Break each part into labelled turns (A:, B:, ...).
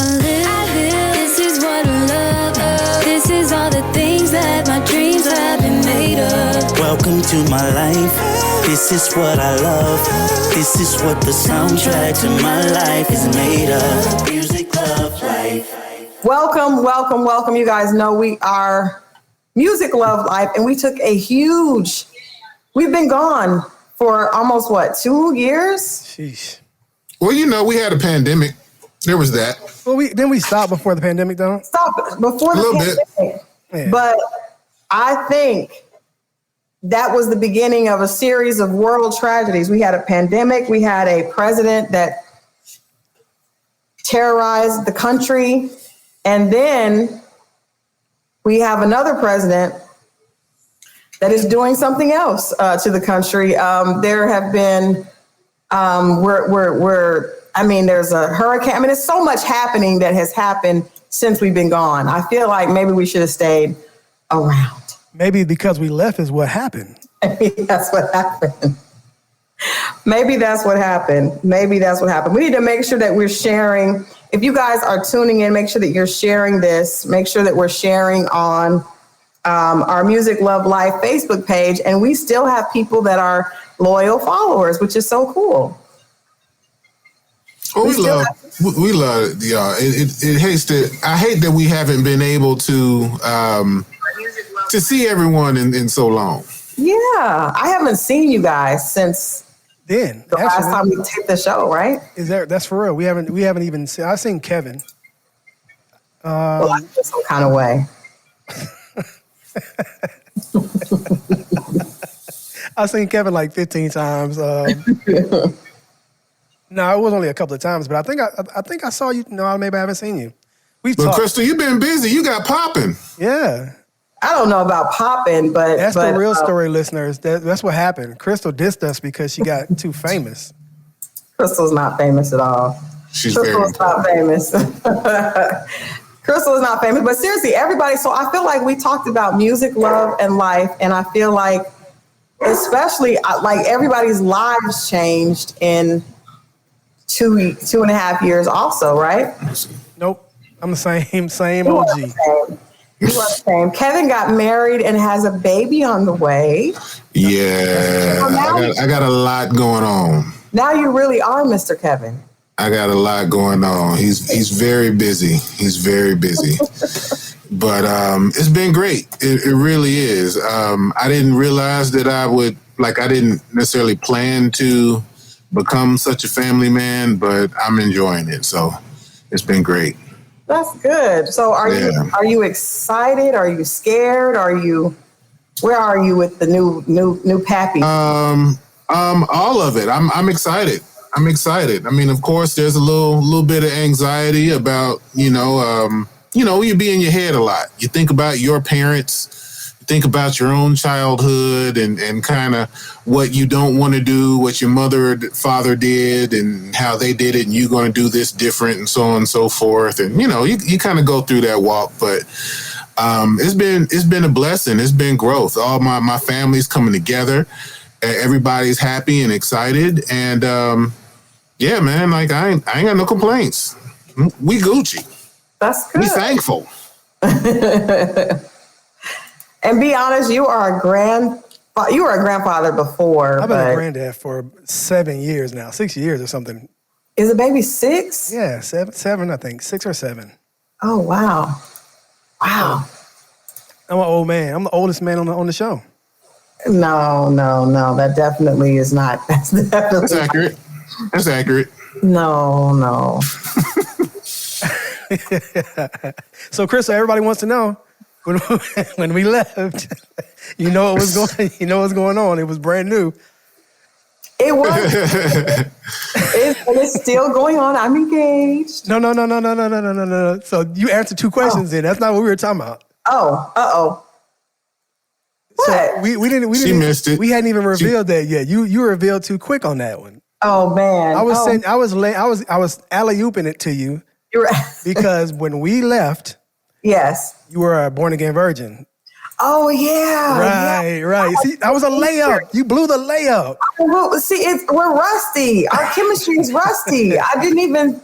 A: I live. This is what I love. This is all the things that my dreams have been made of.
B: Welcome to my life. This is what I love. This is what the soundtrack to my life is made of. Music, love, life.
C: Welcome. You guys know we are Music, Love, Life, and we took we've been gone for almost, 2 years?
D: Sheesh.
E: Well, we had a pandemic. There was that.
D: Well, didn't we stop before the pandemic, though?
C: Stop before the pandemic.
D: Yeah.
C: But I think that was the beginning of a series of world tragedies. We had a pandemic. We had a president that terrorized the country. And then we have another president that is doing something else to the country. There have been, there's a hurricane. I mean, there's so much happening that has happened since we've been gone. I feel like maybe we should have stayed around.
D: Maybe because we left is what happened.
C: Maybe that's what happened. We need to make sure that we're sharing. If you guys are tuning in, make sure that you're sharing this. Make sure that we're sharing on our Music, Love, Life Facebook page. And we still have people that are loyal followers, which is so cool.
E: Well, we love y'all. I hate that we haven't been able to see everyone in so long.
C: Yeah, I haven't seen you guys since
D: the
C: last time we taped the show, right?
D: That's for real. We haven't even seen. I've seen Kevin.
C: Well, I feel some kind of way.
D: I've seen Kevin like 15 times. No, it was only a couple of times, but I think I saw you. No, maybe I haven't seen you.
E: But Crystal, you've been busy. You got popping.
D: Yeah.
C: I don't know about popping, but
D: that's the real story, listeners. That's what happened. Crystal dissed us because she got too famous.
C: Crystal's not famous at all. Crystal's not famous. Crystal is not famous, but seriously, everybody. So I feel like we talked about music, love, and life, and I feel like, especially like everybody's lives changed in 2.5 years, also, right?
D: Nope, I'm the same OG.
C: You are the same. Kevin got married and has a baby on the way.
E: Yeah, I got a lot going on.
C: Now you really are Mr. Kevin.
E: I got a lot going on. He's very busy. But it's been great. It really is. I didn't realize that I didn't necessarily plan to become such a family man, but I'm enjoying it. So it's been great.
C: That's good. So are you excited? Are you scared? Where are you with the new pappy?
E: All of it. I'm excited. I mean, of course, there's a little bit of anxiety about, you be in your head a lot. You think about your parents, you think about your own childhood and kind of what you don't want to do, what your mother or father did and how they did it. And you're going to do this different and so on and so forth. And, you kind of go through that walk, but it's been a blessing. It's been growth. All my family's coming together. Everybody's happy and excited. And, yeah, man, like I ain't got no complaints. We Gucci.
C: That's good.
E: We thankful.
C: And be honest, you were a grandfather before.
D: I've been a granddad for 7 years now, 6 years or something.
C: Is the baby 6?
D: Yeah, seven, I think, 6 or 7.
C: Oh, wow. Wow.
D: I'm an old man. I'm the oldest man on the show.
C: No. That definitely is not. That's
E: accurate. That's accurate.
C: No.
D: So, Chris, everybody wants to know when we left. You know what's going on. It was brand new.
C: It was. It's still going on. I'm engaged.
D: No. So you answered 2 questions then. That's not what we were talking about.
C: Oh. What?
D: So we didn't.
E: She missed it.
D: We hadn't even revealed that yet. You revealed too quick on that one.
C: Oh man.
D: I was alley-ooping it to you.
C: You're right.
D: Because when we left,
C: yes,
D: you were a born-again virgin.
C: Oh, yeah.
D: Right. See, that was a layup. You blew the layup.
C: Well, see, we're rusty. Our chemistry is rusty. I didn't even,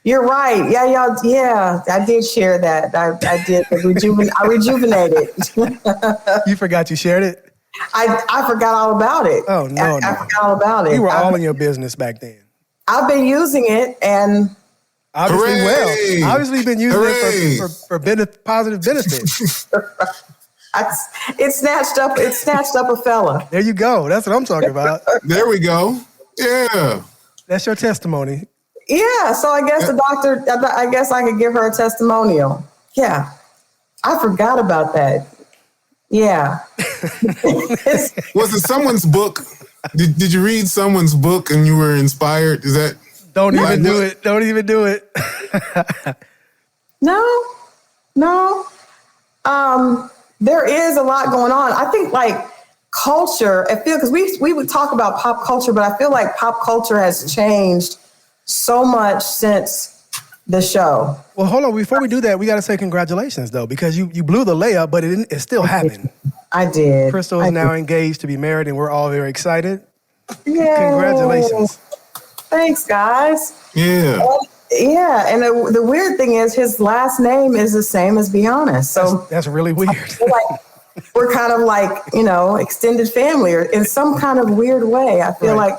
C: You're right. Yeah, y'all. Yeah, I did share that. I did. I rejuvenated.
D: You forgot you shared it?
C: I forgot all about it.
D: Oh, no.
C: I forgot all about it.
D: You were all in your business back then.
C: I've been using it, and
D: obviously,
E: Hooray!
D: obviously been using it for positive benefits.
C: it snatched up a fella.
D: There you go. That's what I'm talking about.
E: There we go. Yeah.
D: That's your testimony.
C: Yeah, so I guess the doctor, I guess I could give her a testimonial. Yeah, I forgot about that. Yeah.
E: Was it someone's book? Did you read someone's book and you were inspired? Is that?
D: Don't even do it. Don't even do it.
C: No. There is a lot going on. I think like culture, I feel, because we would talk about pop culture, but I feel like pop culture has changed so much since the show.
D: Well, hold on. Before we do that, we got to say congratulations, though, because you blew the layup, but it still happened.
C: I did.
D: Crystal is now engaged to be married, and we're all very excited.
C: Yay.
D: Congratulations.
C: Thanks, guys.
E: Yeah.
C: Yeah, and the weird thing is his last name is the same as Beyonce. So
D: that's really weird.
C: Like we're kind of like, extended family or in some kind of weird way. I feel like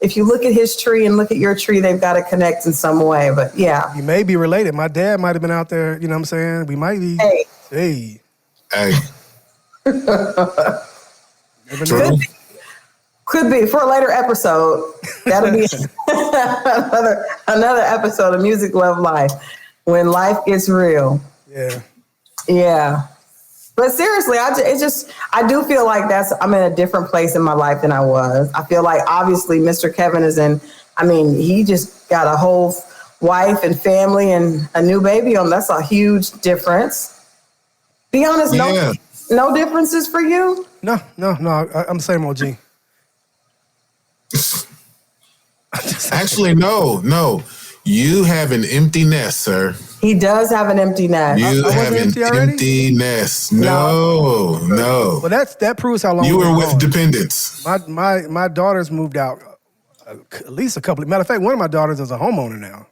C: if you look at his tree and look at your tree, they've got to connect in some way. But yeah.
D: You may be related. My dad might have been out there, you know what I'm saying? We might be. Hey. Never know.
C: Could be for a later episode. That'll be another episode of Music Love Life, when life gets real. Yeah. But seriously, I do feel like I'm in a different place in my life than I was. I feel like obviously Mr. Kevin he just got a whole wife and family and a new baby on. That's a huge difference. Be honest, no differences for you?
D: No. I'm the same OG.
E: Actually, no. You have an empty nest, sir.
C: He does have an empty nest.
E: You have an empty nest. No.
D: Well, that proves how long
E: you were with dependents.
D: My daughters moved out at least a couple. Matter of fact, one of my daughters is a homeowner now.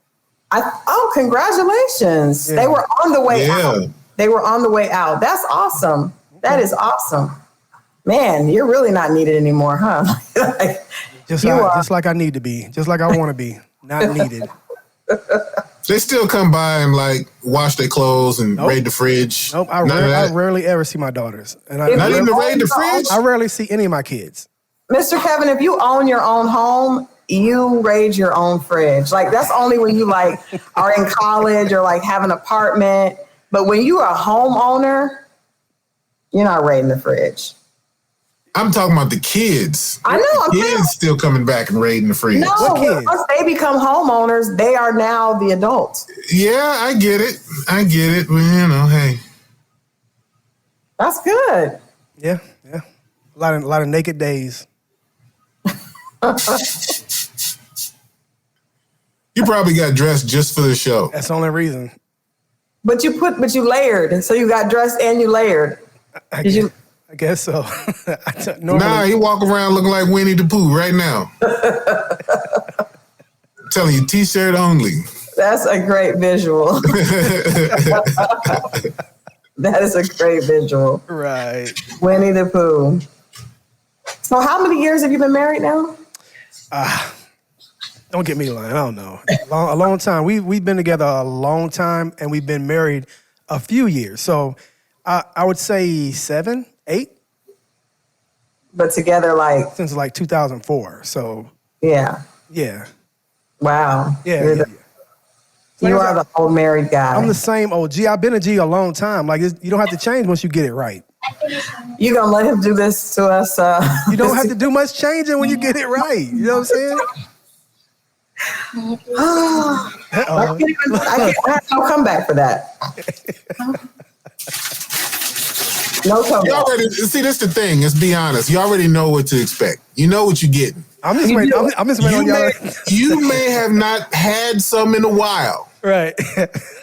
C: Congratulations! Yeah. They were on the way out. They were on the way out. That's awesome. That is awesome. Man, you're really not needed anymore, huh?
D: Just like I need to be. Just like I want to be. Not needed.
E: They still come by and wash their clothes and raid the fridge.
D: Nope, I rarely ever see my daughters. And
E: not even to raid the fridge?
D: I rarely see any of my kids.
C: Mr. Kevin, if you own your own home, you raid your own fridge. That's only when you are in college or have an apartment. But when you are a homeowner, you're not raiding the fridge.
E: I'm talking about the kids.
C: I know.
E: The kids still coming back and raiding the fridge.
C: No, once they become homeowners, they are now the adults.
E: Yeah, I get it. Well, hey.
C: That's good.
D: Yeah. A lot of naked days.
E: You probably got dressed just for the show.
D: That's the only reason.
C: But you layered. So you got dressed and you layered.
D: I guess so.
E: He walk around looking like Winnie the Pooh right now. I'm telling you, t-shirt only.
C: That's a great visual. That is a great visual.
D: Right.
C: Winnie the Pooh. So how many years have you been married now?
D: Don't get me lying. I don't know. A long time. We've been together a long time, and we've been married a few years. So I would say 7, 8.
C: But together
D: since 2004. So
C: yeah. Wow.
D: Yeah.
C: You are the old married guy.
D: I'm the same OG. I've been a G a long time. You don't have to change once you get it right.
C: You gonna let him do this to us?
D: You don't have to do much changing when you get it right. You know what I'm saying?
C: I have no comeback for that. No comeback.
E: You already see. That's the thing. Let's be honest. You already know what to expect. You know what you're getting.
D: I'm just waiting on y'all.
E: You may have not had some in a while,
D: right?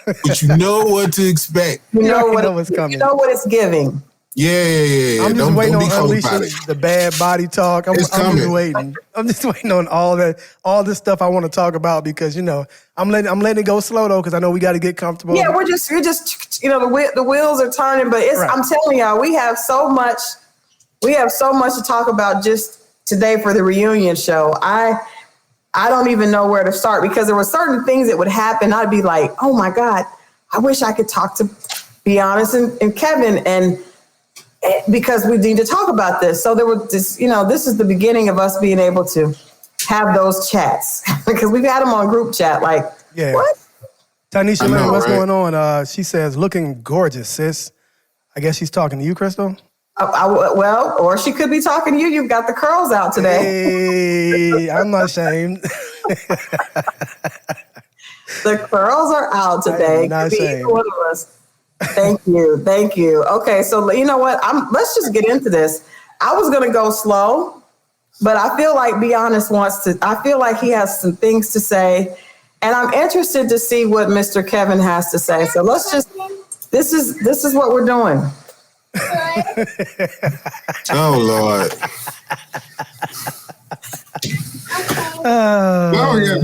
E: But you know what to expect.
C: You know
D: what's coming.
C: You know what it's giving.
E: Yeah.
D: I'm just
E: Don't
D: waiting
E: be
D: on
E: cold
D: unleashing
E: about it.
D: the bad body talk. I'm
E: It's
D: just
E: coming.
D: waiting. I'm just waiting on all this stuff I want to talk about because I'm letting it go slow though because I know we got to get comfortable.
C: Yeah, we're just the wheels are turning, but
D: Right.
C: I'm telling y'all, we have so much to talk about just today for the reunion show. I don't even know where to start because there were certain things that would happen. I'd be like, oh my God, I wish I could talk to Be Honest and Kevin and because we need to talk about this. So there was this, this is the beginning of us being able to have those chats because we've had them on group chat. Like,
D: Yeah.
C: what?
D: Tanisha Lynn, what's
E: right?
D: going on? She says, looking gorgeous, sis. I guess she's talking to you, Crystal.
C: Well, or she could be talking to you. You've got the curls out today.
D: Hey, I'm not ashamed.
C: The curls are out today.
D: I am not
C: Could be either
D: ashamed.
C: one of us. Thank you. Okay, so you know what? Let's just get into this. I was gonna go slow, but I feel like Be Honest wants to. I feel like he has some things to say, and I'm interested to see what Mr. Kevin has to say. So let's just. This is what we're doing.
E: Oh Lord. Oh yeah.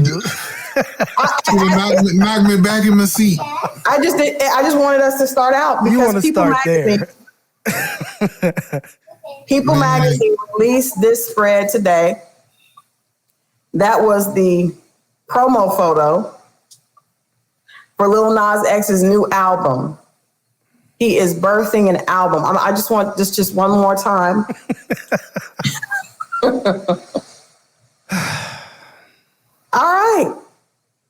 E: knock me back in my seat.
C: I just wanted us to start out
D: You want
C: because
D: to
C: People
D: start
C: Magazine.
D: there.
C: People Magazine released this spread today. That was the promo photo for Lil Nas X's new album. He is birthing an album. I just want this just one more time. All right,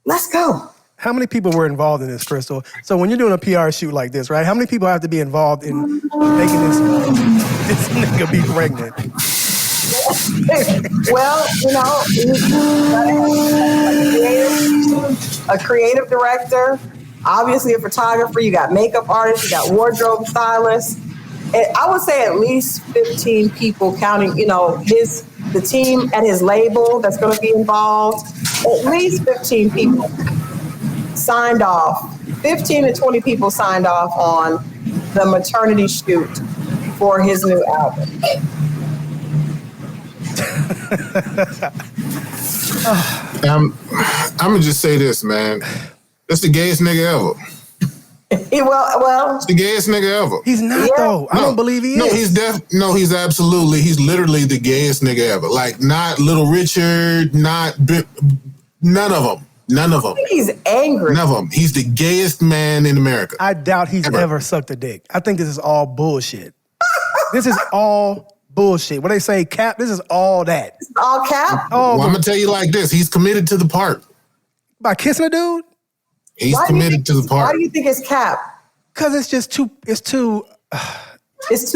C: let's go.
D: How many people were involved in this, Crystal? So when you're doing a PR shoot like this, right? How many people have to be involved in making this nigga be pregnant?
C: Well, a creative director, obviously a photographer, you got makeup artists, you got wardrobe stylists. I would say at least 15 people counting, the team at his label that's going to be involved. At least 15 people signed off. 15 to 20 people signed off on the maternity shoot for his new album.
E: I'm gonna just say this, man. That's the gayest nigga ever.
C: Well,
E: It's the gayest nigga ever.
D: He's not, though. I don't believe he is.
E: He's absolutely the gayest nigga ever. Like, not Little Richard, none of them. None of them.
C: He's angry.
E: None of them. He's the gayest man in America.
D: I doubt he's ever sucked a dick. I think this is all bullshit. This is all bullshit. What they say, cap, this is all that.
C: All cap?
E: Well, I'm going to tell you like this. He's committed to the part.
D: By kissing a dude?
E: He's committed to the part.
C: Why do you think it's cap?
D: Because it's just too...
C: It's too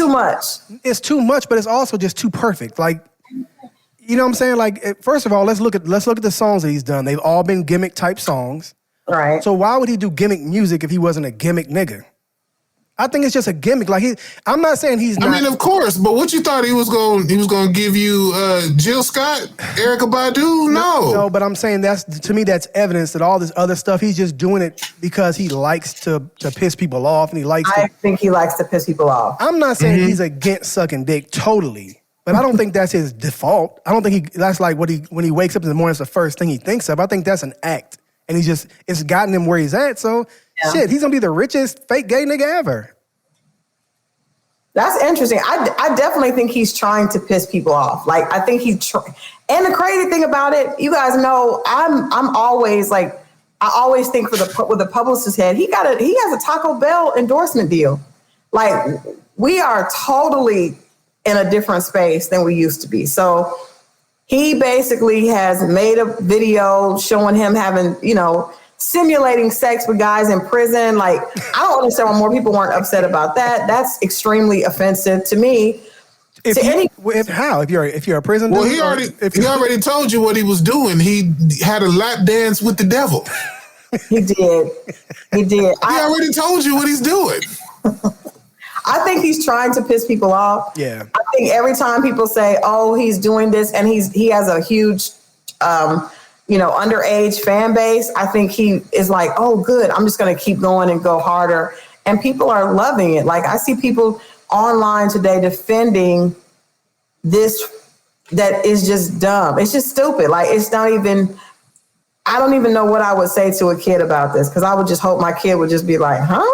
C: much.
D: It's too much, but it's also just too perfect. Like, you know what I'm saying? Like, first of all, let's look at the songs that he's done. They've all been gimmick type songs.
C: Right.
D: So why would he do gimmick music if he wasn't a gimmick nigga? I think it's just a gimmick. Like, I'm not saying he's not.
E: I mean, of course, but what you thought he was going to give you Jill Scott, Erykah Badu?
D: No, but I'm saying to me that's evidence that all this other stuff, he's just doing it because he likes to piss people off and
C: I think he likes to piss people off.
D: I'm not saying he's against sucking dick totally, but I don't think that's his default. I don't think that's like when he wakes up in the morning, it's the first thing he thinks of. I think that's an act. And it's gotten him where he's at. So shit, he's gonna be the richest fake gay nigga ever.
C: That's interesting. I definitely think he's trying to piss people off. Like, I think and the crazy thing about it, you guys know, I'm always like, I always think with the publicist's head, he has a Taco Bell endorsement deal. Like, we are totally in a different space than we used to be. So he basically has made a video showing him having, simulating sex with guys in prison. Like, I don't understand why more people weren't upset about that. That's extremely offensive to me.
D: If you're a prison dude,
E: well, he already told you what he was doing. He had a lap dance with the devil.
C: He did. He
E: already told you what he's doing.
C: I think he's trying to piss people off.
D: Yeah.
C: I think every time people say, "Oh, he's doing this," and he has a huge, underage fan base, I think he is like, "Oh, good. I'm just going to keep going and go harder." And people are loving it. Like, I see people online today defending this that is just dumb. It's just stupid. Like, it's not even, I don't even know what I would say to a kid about this, because I would just hope my kid would just be like, huh?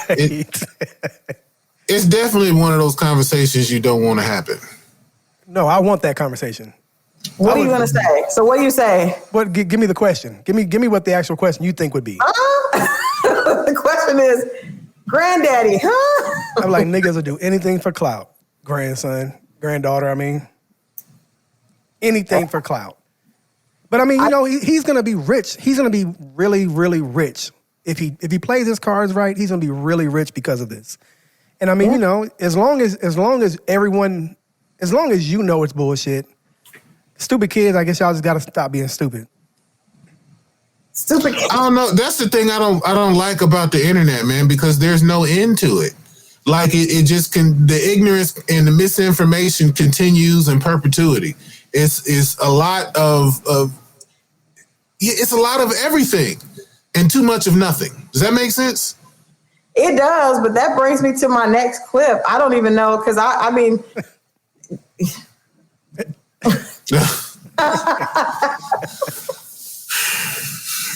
D: Right.
E: It's definitely one of those conversations you don't want to happen.
D: No, I want that conversation.
C: What are you going to say? So what do you say?
D: What? Give me the question. Give me what the actual question you think would be.
C: The question is, granddaddy, huh?
D: I'm like, niggas will do anything for clout. Grandson, granddaughter, I mean. Anything for clout. But I mean, you know, he's going to be rich. He's going to be really, really rich. If he plays his cards right, he's going to be really rich because of this. And I mean, you know, as long as everyone, as long as you know it's bullshit, stupid kids, I guess y'all just got to stop being stupid.
C: Stupid kids.
E: I don't know. That's the thing I don't like about the internet, man, because there's no end to it. Like it just the ignorance and the misinformation continues in perpetuity. It's a lot of it's a lot of everything and too much of nothing. Does that make sense?
C: It does, but that brings me to my next clip. I don't even know, because I mean...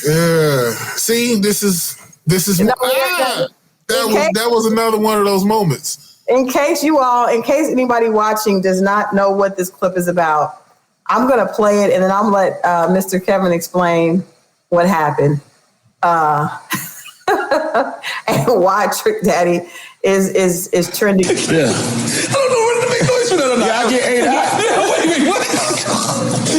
E: Yeah. See, this is
C: No,
E: that was another one of those moments.
C: In case anybody watching does not know what this clip is about, I'm going to play it, and then I'm going to let Mr. Kevin explain what happened. And why Trick Daddy is trending.
F: Yeah. I don't know whether to make noise for that or not. Yeah, I get 8 out. Wait a minute, what?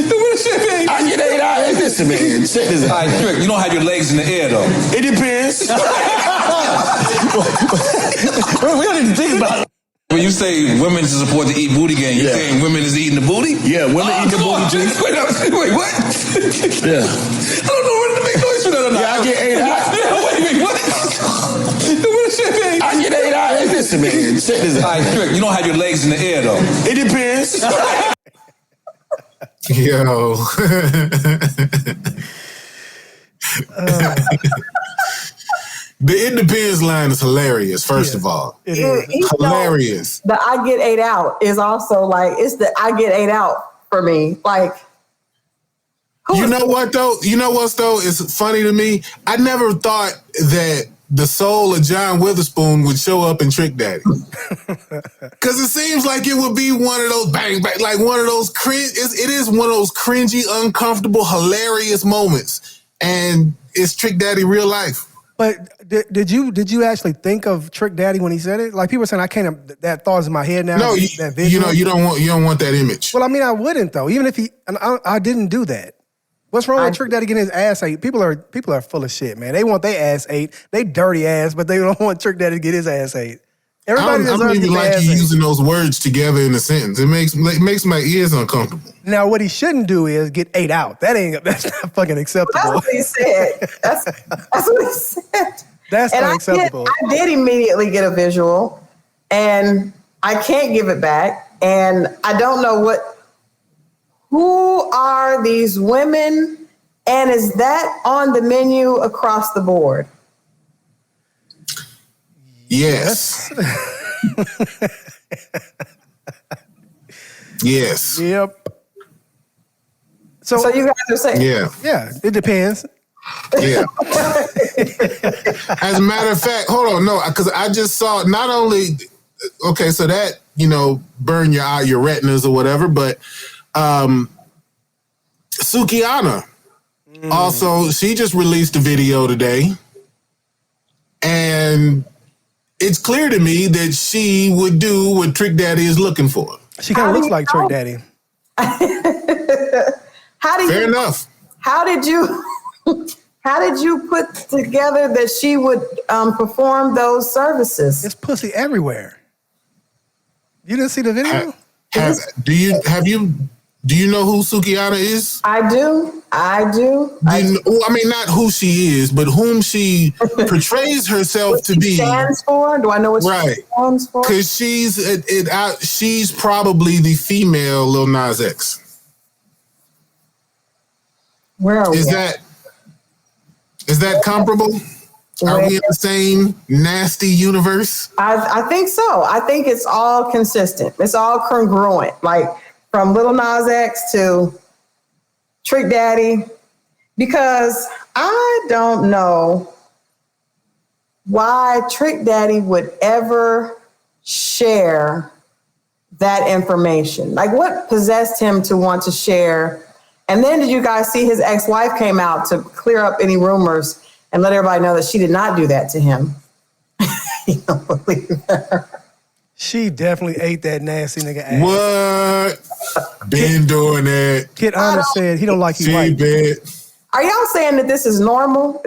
F: What shit mean? I get 8 out. Hey, listen, man. Check this out. All right, Trick, you don't have your legs in the air, though. It depends. We don't need to think about it. When you say women to support the eat booty game, you saying women is eating the booty? Yeah, women eat the booty too. Wait, what? Yeah. I don't know whether to make noise for that or not. Yeah, I get 8 out. Wait a minute, what? What shit mean? I get 8 out. Hey, listen, man. Check this out. All right, Trick, you don't have your legs in the air, though. It depends.
E: Yo. The "it depends" line is hilarious, first of all.
D: It is.
E: Hilarious.
C: The I get 8 out is also like, it's the I get 8 out for me. Like,
E: You know what, though? You know what's, though? It's funny to me. I never thought that the soul of John Witherspoon would show up in Trick Daddy. Because it seems like it would be one of those bang, bang, like one of those it is one of those cringy, uncomfortable, hilarious moments. And it's Trick Daddy real life.
D: But did you actually think of Trick Daddy when he said it? Like, people are saying, I can't, that thought is in my head now.
E: No,
D: that visual.
E: you don't want that image.
D: Well, I mean, I wouldn't, though. Even if I didn't do that. What's wrong with Trick Daddy getting his ass ate? People are full of shit, man. They want their ass ate. They dirty ass, but they don't want Trick Daddy to get his ass ate. Everybody
E: I don't even like you using those words together in a sentence. It makes my ears uncomfortable.
D: Now, what he shouldn't do is get 8 out. That's not fucking acceptable.
C: that's what he said. That's what he said.
D: That's not acceptable.
C: I did immediately get a visual, and I can't give it back. And I don't know who are these women, and is that on the menu across the board?
E: Yes. Yes.
D: Yep.
C: So you guys are saying,
D: yeah, it depends.
E: Yeah. As a matter of fact, hold on, no, because I just saw not only so that burn your retinas or whatever, but Sukihana also, she just released a video today, and it's clear to me that she would do what Trick Daddy is looking for.
D: She kind of looks like Trick Daddy.
E: Fair enough.
C: How did you put together that she would perform those services?
D: It's pussy everywhere. You didn't see the video?
E: Do you know who Sukihana is?
C: I do. I
E: mean, not who she is, but whom she portrays herself to be.
C: Stands for? Do I know what she stands for?
E: Because she's probably the female Lil Nas X.
C: Where are we?
E: Is that comparable? Are we in the same nasty universe?
C: I think so. I think it's all consistent. It's all congruent. Like from Lil Nas X to Trick Daddy, because I don't know why Trick Daddy would ever share that information. Like what possessed him to want to share? And then did you guys see his ex-wife came out to clear up any rumors and let everybody know that she did not do that to him? You don't believe her.
D: She definitely ate that nasty nigga ass.
E: What? Been doing that.
D: Kid Honor said he don't like you white.
C: Are y'all saying that this is normal?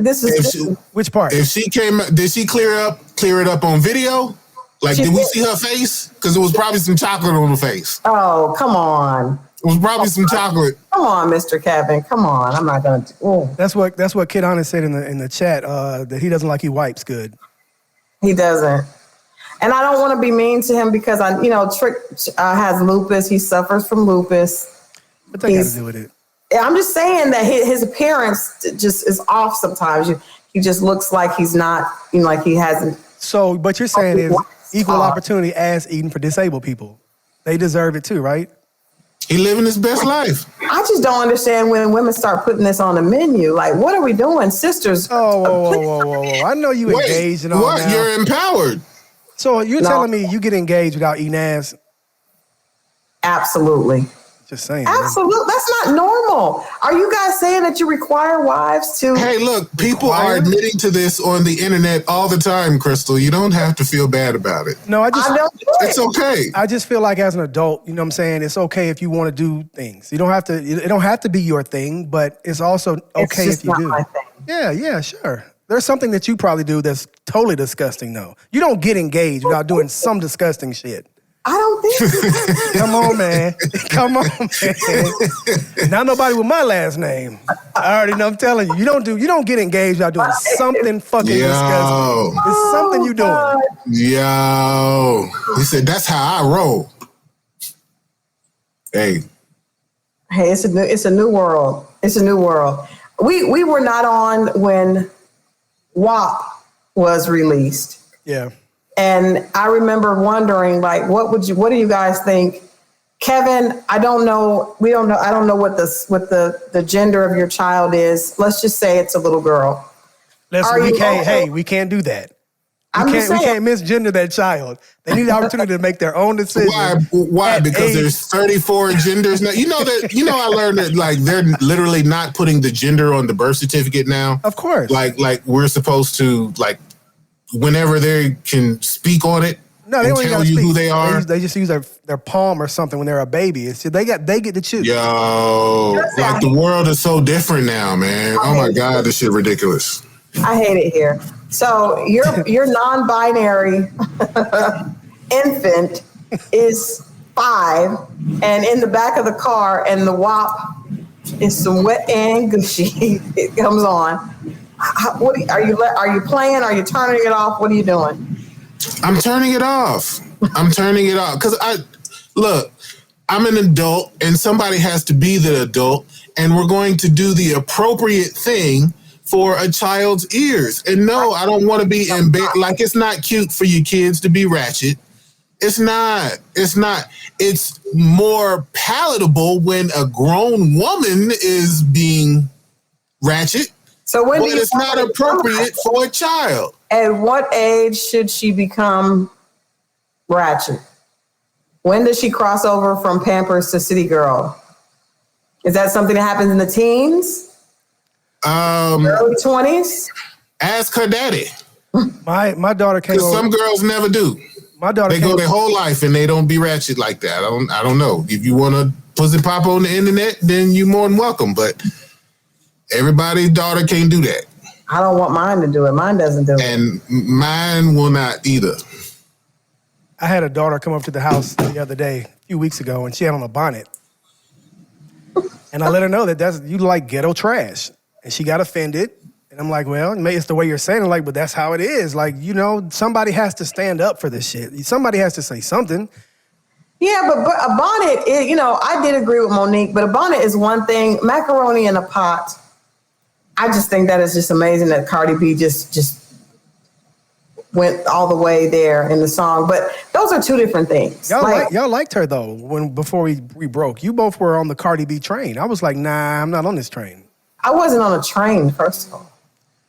D: Which part?
E: If she came, did she clear it up on video? Like, did we see her face? Because it was probably some chocolate on her face.
C: Oh, come on.
E: It was probably some chocolate.
C: Come on, Mr. Kevin. Come on. I'm not gonna.
D: That's what Kid Honor said in the chat. That he doesn't like he wipes good.
C: He doesn't. And I don't want to be mean to him because Trick has lupus. He suffers from lupus.
D: What that got to do with it?
C: I'm just saying that his appearance just is off sometimes. He just looks like he's not, like he hasn't.
D: So, but you're saying is equal opportunity ass eating for disabled people. They deserve it too, right?
E: He living his best life.
C: I just don't understand when women start putting this on the menu. Like, what are we doing, sisters?
D: Whoa. I know you engaged and all
E: what?
D: Now.
E: You're empowered.
D: So you're telling me you get engaged without eating ass?
C: Absolutely.
D: Just saying.
C: Absolutely. That's not normal. Are you guys saying that you require wives to?
E: Hey, look, people are admitting to this on the internet all the time, Crystal. You don't have to feel bad about it.
D: No,
E: it's okay.
D: I just feel like as an adult, you know what I'm saying? It's okay if you want to do things. You don't have to, it don't have to be your thing, but it's also okay if you do.
C: My thing.
D: Yeah, sure. There's something that you probably do that's totally disgusting though. You don't get engaged without doing some disgusting shit.
C: I don't think so.
D: Come on, man. Not nobody with my last name. I already know. I'm telling you, you don't get engaged without doing something fucking disgusting. It's something you doing.
E: Yo, he said that's how I roll. Hey,
C: it's a new world. It's a new world. We were not on when WAP was released.
D: Yeah.
C: And I remember wondering, like, what do you guys think? Kevin, I don't know. I don't know what the gender of your child is. Let's just say it's a little girl.
D: Listen, we can't do that. We can't misgender that child. They need the opportunity to make their own decision.
E: Why? Because there's 34 genders now. I learned that like they're literally not putting the gender on the birth certificate now.
D: Of course.
E: Like we're supposed to like whenever they can speak on it.
D: No, they don't even
E: tell you
D: speak.
E: Who they are.
D: They just use their palm or something when they're a baby. They get to choose.
E: Yo, like the world is so different now, man. Oh my God, this shit ridiculous.
C: I hate it here. So your non-binary infant is 5, and in the back of the car, and the WAP is some wet and gushy. It comes on. Are you playing? Are you turning it off? What are you doing?
E: I'm turning it off. Because I'm an adult and somebody has to be the adult, and we're going to do the appropriate thing for a child's ears. And no, I don't want to be embarrassed. Like, it's not cute for you kids to be ratchet. It's not. It's more palatable when a grown woman is being ratchet.
C: So when
E: but it's not appropriate for a child.
C: At what age should she become ratchet? When does she cross over from Pampers to City Girl? Is that something that happens in the teens? Early 20s?
E: Ask her daddy.
D: My daughter came over.
E: Some girls never do.
D: My daughter
E: they go their whole life and they don't be ratchet like that. I don't know. If you want to pussy pop on the internet, then you're more than welcome. But everybody's daughter can't do that.
C: I don't want mine to do it. Mine doesn't do it.
E: And mine will not either.
D: I had a daughter come up to the house the other day, a few weeks ago, and she had on a bonnet. And I let her know that you like ghetto trash. And she got offended. And I'm like, well, maybe it's the way you're saying it, but that's how it is. Like, somebody has to stand up for this shit. Somebody has to say something.
C: Yeah, but a bonnet, I did agree with Monique, but a bonnet is one thing. Macaroni in a pot, I just think that is just amazing that Cardi B just went all the way there in the song. But those are two different things.
D: Y'all liked her though before we broke. You both were on the Cardi B train. I was like, nah, I'm not on this train.
C: I wasn't on a train, first of all.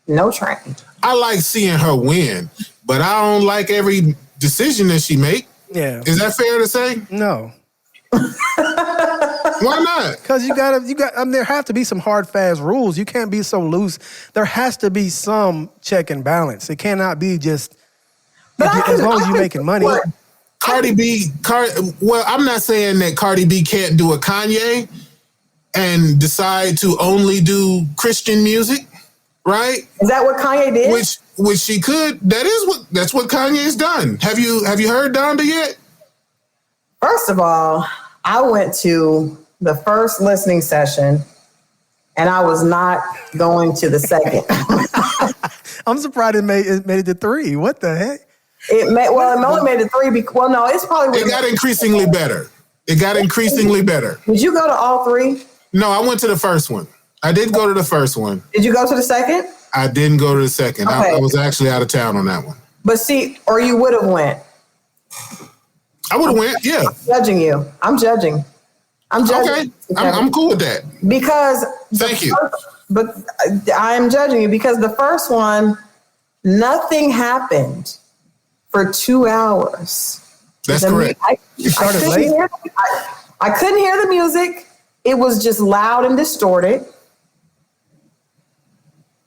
C: No train.
E: I like seeing her win, but I don't like every decision that she make.
D: Yeah.
E: Is that fair to say?
D: No.
E: Why not?
D: Because there have to be some hard, fast rules. You can't be so loose. There has to be some check and balance. It cannot be just as long as you're making money.
E: Cardi B, well, I'm not saying that Cardi B can't do a Kanye and decide to only do Christian music, right?
C: Is that what Kanye did?
E: Which she could. That's what Kanye's done. Have you heard Donda yet?
C: First of all, I went to the first listening session and I was not going to the second.
D: I'm surprised it made it to 3. What the heck?
C: It only made it 3 because, no, it's probably...
E: It got increasingly better. Did
C: you go to all 3?
E: No, I went to the first one. I did go to the first one.
C: Did you go to the second?
E: I didn't go to the second.
C: Okay.
E: I was actually out of town on that one.
C: But see, or you would have went.
E: I would have went, yeah.
C: I'm judging.
E: Okay, I'm cool with that.
C: Because...
E: Thank you.
C: But I'm judging you because the first one, nothing happened for 2 hours.
E: That's correct.
D: You started late?
C: I couldn't hear the music. It was just loud and distorted.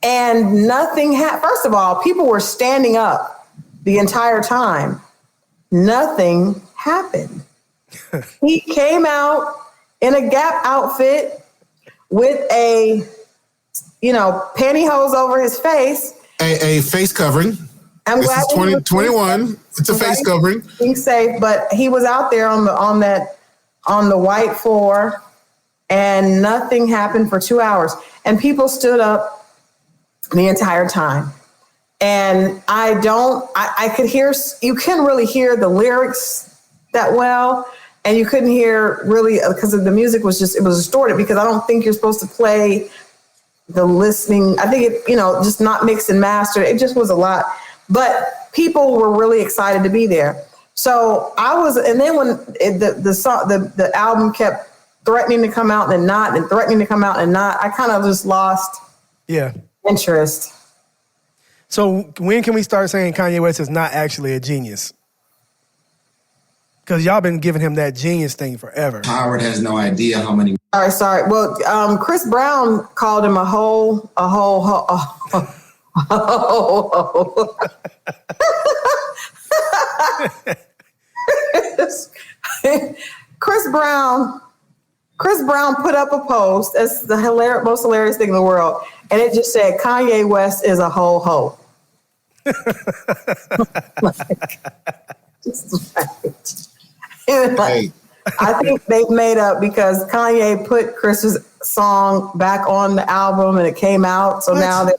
C: And nothing happened. First of all, people were standing up the entire time. Nothing happened. He came out in a Gap outfit with a, pantyhose over his face.
E: A face covering.
C: I'm glad
E: this is 2021. It's a face covering.
C: Being safe, but he was out there on the white floor, and nothing happened for 2 hours. And people stood up the entire time. And I could hear, you couldn't really hear the lyrics that well. And you couldn't hear really, because the music was it was distorted, because I don't think you're supposed to play the listening. I think it, just not mixed and mastered. It just was a lot. But people were really excited to be there. So I was, and then when the album kept threatening to come out and not, and threatening to come out and not, I kind of just lost interest.
D: So when can we start saying Kanye West is not actually a genius? Because y'all been giving him that genius thing forever.
G: Howard has no idea how many.
C: Sorry. Well, Chris Brown called him a whole. Chris Brown put up a post. That's the most hilarious thing in the world, and it just said Kanye West is a whole hoe. I think they've made up because Kanye put Chris's song back on the album and it came out. So now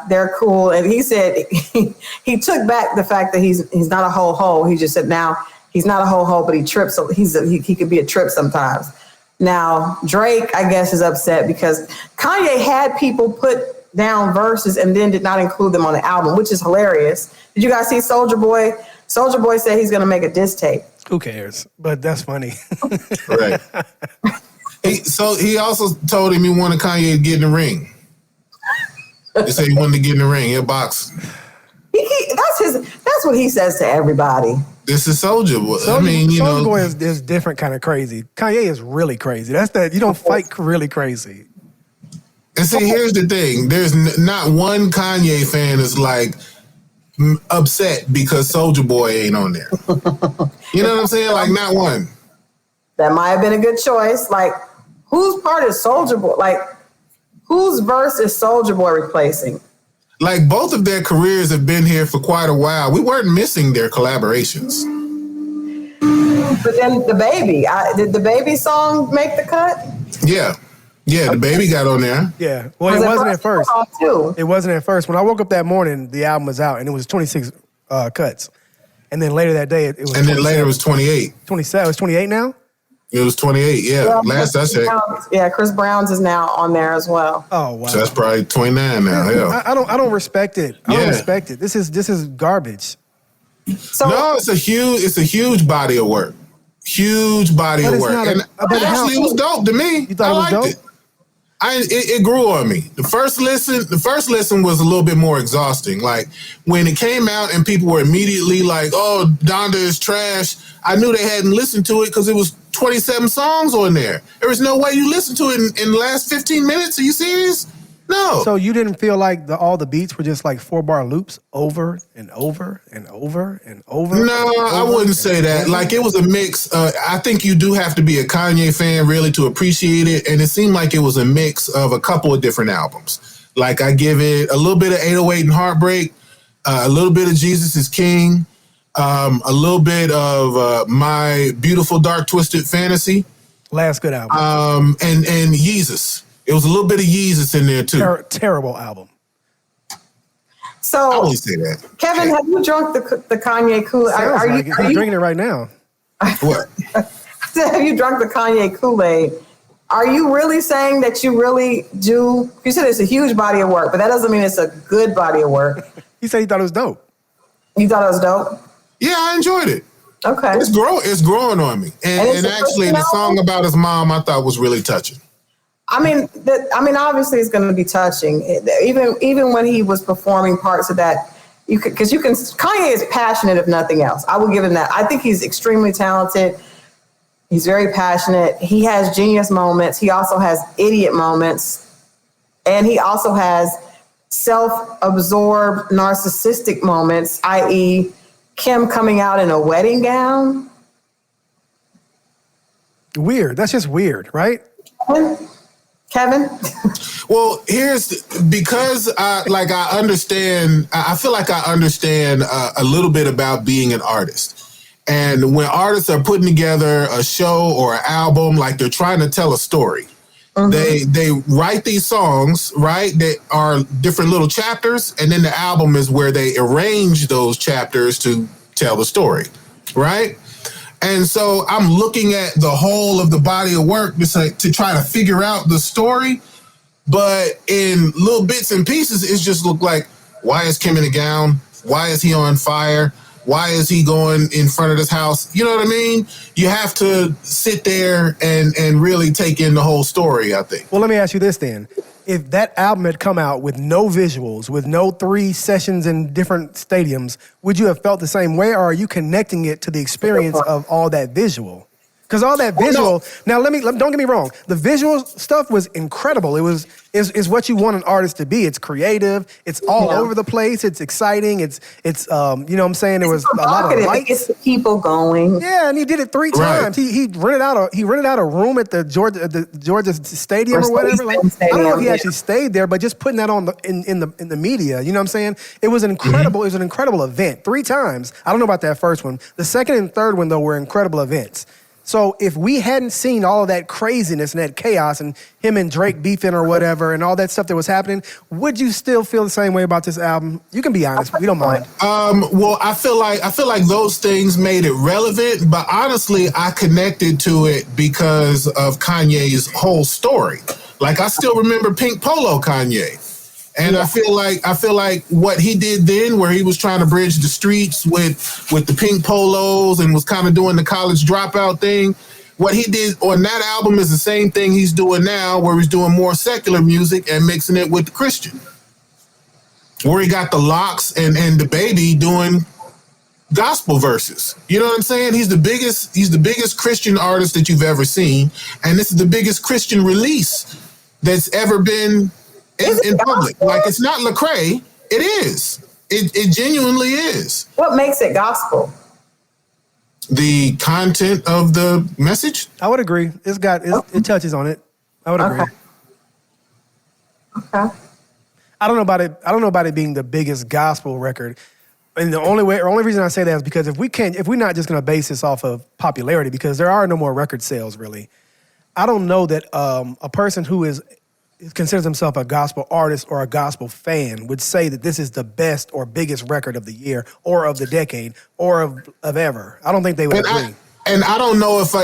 C: they're cool. And he said he took back the fact that he's not a whole hoe. He just said now he's not a whole hoe, but he trips. So he could be a trip sometimes. Now Drake, I guess, is upset because Kanye had people put down verses and then did not include them on the album, which is hilarious. Did you guys see Soulja Boy? Soulja Boy said he's going to make a diss tape.
D: Who cares? But that's funny.
E: Right. He also told him he wanted Kanye to get in the ring. He said he wanted to get in the ring. He'll box.
C: That's what he says to everybody.
E: This is Soulja Boy.
D: Soulja Boy is different kind of crazy. Kanye is really crazy. That's that. You don't fight really crazy.
E: And see, here's the thing. There's not one Kanye fan that's like upset because Soulja Boy ain't on there. You know what I'm saying? Like, not one.
C: That might have been a good choice. Like, whose part is Soulja Boy? Like, whose verse is Soulja Boy replacing?
E: Like, both of their careers have been here for quite a while. We weren't missing their collaborations.
C: But then the Baby. Did the Baby song make the cut?
E: Yeah. Yeah, the Baby got on there.
D: Yeah. Well, it wasn't at first. It wasn't at first. When I woke up that morning, the album was out, and it was 26 cuts. And then later that day, it was.
E: And then later it was 28.
D: 27. It's 28 now?
E: It was 28. Yeah, last I checked.
C: Yeah, Chris Brown's is now on there as well.
D: Oh wow.
E: So that's probably 29 now. Yeah.
D: I don't respect it. I don't respect it. This is garbage.
C: So
E: No, it's a huge body of work. Huge body of work. And actually, it was dope to me.
D: You thought it was dope?
E: It. It grew on me. The first listen was a little bit more exhausting. Like when it came out and people were immediately like, "Oh, Donda is trash." I knew they hadn't listened to it because it was 27 songs on there. There was no way you listened to it in the last 15 minutes. Are you serious? No.
D: So you didn't feel like all the beats were just like 4-bar loops over and over and over and over?
E: No, I wouldn't say that. Like it was a mix. I think you do have to be a Kanye fan really to appreciate it. And it seemed like it was a mix of a couple of different albums. Like I give it a little bit of 808 and Heartbreak, a little bit of Jesus is King, a little bit of My Beautiful Dark Twisted Fantasy.
D: Last good album.
E: And Yeezus. It was a little bit of Yeezus in there too.
D: Terrible album.
C: So
E: I always say that.
C: Kevin, have you drunk the Kanye Kool-Aid? Are you
D: drinking it right now?
E: What?
C: Have you drunk the Kanye Kool-Aid? Are you really saying that you really do? You said it's a huge body of work, but that doesn't mean it's a good body of work.
D: He said he thought it was dope.
C: You thought it was dope?
E: Yeah, I enjoyed it.
C: Okay.
E: It's growing on me. And actually, the song about his mom I thought was really touching.
C: I mean, obviously it's going to be touching. Even when he was performing parts of that, Kanye is passionate if nothing else. I will give him that. I think he's extremely talented. He's very passionate. He has genius moments. He also has idiot moments. And he also has self-absorbed narcissistic moments, i.e. Kim coming out in a wedding gown.
E: Weird.
D: That's just weird, right?
C: Kevin?
E: Well, because I understand, I feel like I understand a little bit about being an artist. And when artists are putting together a show or an album, like they're trying to tell a story, they write these songs, right, that are different little chapters, and then the album is where they arrange those chapters to tell the story, right? And so I'm looking at the whole of the body of work to try to figure out the story. But in little bits and pieces, it just looked like, why is Kim in a gown? Why is he on fire? Why is he going in front of this house? You know what I mean? You have to sit there and really take in the whole story, I think.
D: Well, let me ask you this then. If that album had come out with no visuals, with no 3 sessions in different stadiums, would you have felt the same way, or are you connecting it to the experience of all that visual? Because all that visual, now don't get me wrong, the visual stuff was incredible. It's what you want an artist to be. It's creative. It's all over the place. It's exciting. It's you know what I'm saying? There was a lot of lights.
C: It gets the people going.
D: Yeah, and he did it 3 times. He rented out a room at the Georgia Stadium or whatever. Like, I don't know if he actually stayed there, but just putting that on in the media, you know what I'm saying? It was an incredible. It was an incredible event 3 times. I don't know about that first one. The second and third one though were incredible events. So if we hadn't seen all of that craziness and that chaos and him and Drake beefing or whatever and all that stuff that was happening, would you still feel the same way about this album? You can be honest. We don't mind.
E: Well, I feel like those things made it relevant, but honestly, I connected to it because of Kanye's whole story. Like I still remember Pink Polo Kanye. And I feel like what he did then, where he was trying to bridge the streets with the pink polos and was kind of doing the college dropout thing, what he did on that album is the same thing he's doing now, where he's doing more secular music and mixing it with the Christian. Where he got the Locks and the Baby doing gospel verses. You know what I'm saying? He's the biggest Christian artist that you've ever seen, and this is the biggest Christian release that's ever been in public. Like, it's not Lecrae. It is. It genuinely is.
C: What makes it gospel?
E: The content of the message.
D: I would agree. It touches on it. I would agree.
C: Okay.
D: I don't know about it being the biggest gospel record. And the only reason I say that is because if we're not just going to base this off of popularity, because there are no more record sales really. I don't know that a person who considers himself a gospel artist or a gospel fan would say that this is the best or biggest record of the year or of the decade or of ever. I don't think they would agree.
E: I don't know if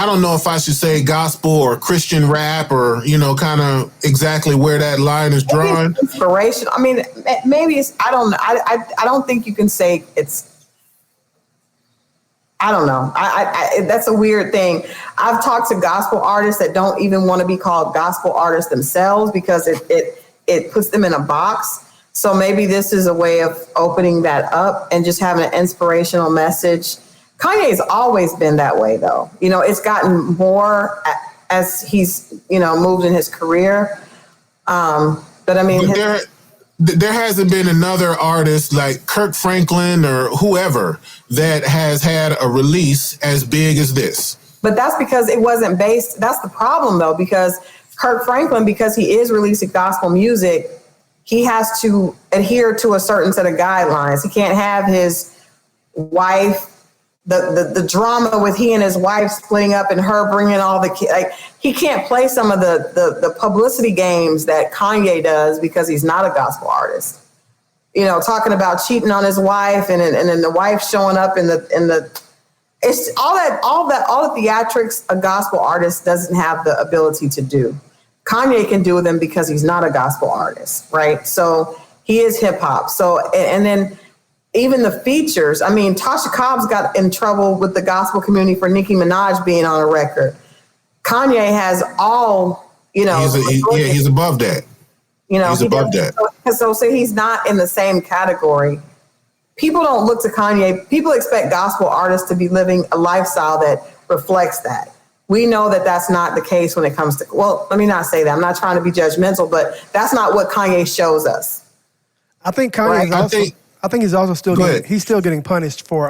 E: I don't know if I should say gospel or Christian rap or, kind of exactly where that line is drawn.
C: Inspiration. I mean, maybe it's, I don't know. I don't think you can say it's, I don't know. That's a weird thing. I've talked to gospel artists that don't even want to be called gospel artists themselves because it puts them in a box. So maybe this is a way of opening that up and just having an inspirational message. Kanye's always been that way, though. It's gotten more as he's, moved in his career. But I mean,
E: there hasn't been another artist like Kirk Franklin or whoever that has had a release as big as this.
C: But that's because it wasn't based. That's the problem, though, because Kirk Franklin, because he is releasing gospel music, he has to adhere to a certain set of guidelines. He can't have his wife, the drama with he and his wife splitting up and her bringing all the kids. Like, he can't play some of the publicity games that Kanye does because he's not a gospel artist. Talking about cheating on his wife and then the wife showing up in the it's all the theatrics a gospel artist doesn't have the ability to do. Kanye can do them because he's not a gospel artist, right? So he is hip hop. So, and then even the features, I mean, Tasha Cobbs got in trouble with the gospel community for Nicki Minaj being on a record. Kanye has all,
E: he's above that. He's above that.
C: So he's not in the same category. People don't look to Kanye. People expect gospel artists to be living a lifestyle that reflects that. We know that that's not the case when it comes to, well, let me not say that. I'm not trying to be judgmental, but that's not what Kanye shows us.
D: I think Kanye is also, I think he's also still getting punished for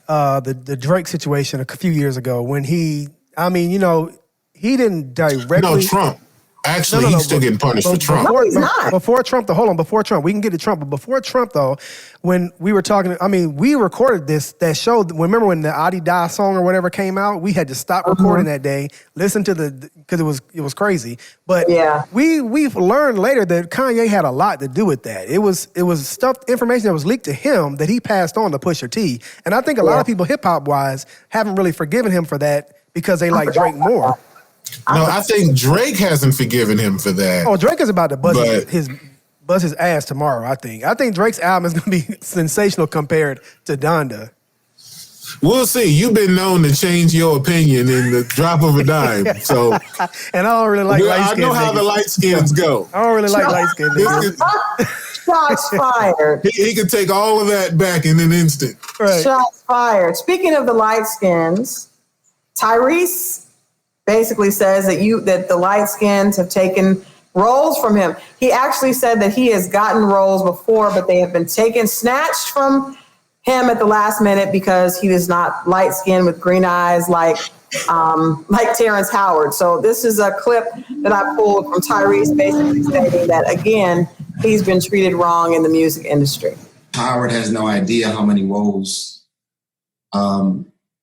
D: the Drake situation a few years ago when he didn't directly.
E: No, Trump. Actually, he's still getting punished for Trump.
C: No, he's not.
D: Before Trump, before Trump, we can get to Trump, but before Trump, though, when we were talking, we recorded that show. Remember when the Adi Da song or whatever came out? We had to stop recording that day, listen to because it was crazy. But yeah, we've learned later that Kanye had a lot to do with that. It was information that was leaked to him that he passed on to Pusha T. And I think a lot of people, hip hop wise, haven't really forgiven him for that because they like Drake more.
E: No, I think Drake hasn't forgiven him for that.
D: Oh, Drake is about to bust his ass tomorrow, I think. I think Drake's album is going to be sensational compared to Donda.
E: We'll see. You've been known to change your opinion in the drop of a dime. So,
D: and I don't really like light skins.
E: I know how the light skins go.
D: I don't really like light skins.
C: Shots fired.
E: He can take all of that back in an instant.
C: Right. Shots fired. Speaking of the light skins, Tyrese basically says that the light skins have taken roles from him. He actually said that he has gotten roles before, but they have been snatched from him at the last minute because he is not light skinned with green eyes like Terrence Howard. So this is a clip that I pulled from Tyrese basically stating that, again, he's been treated wrong in the music industry.
G: Howard has no idea how many roles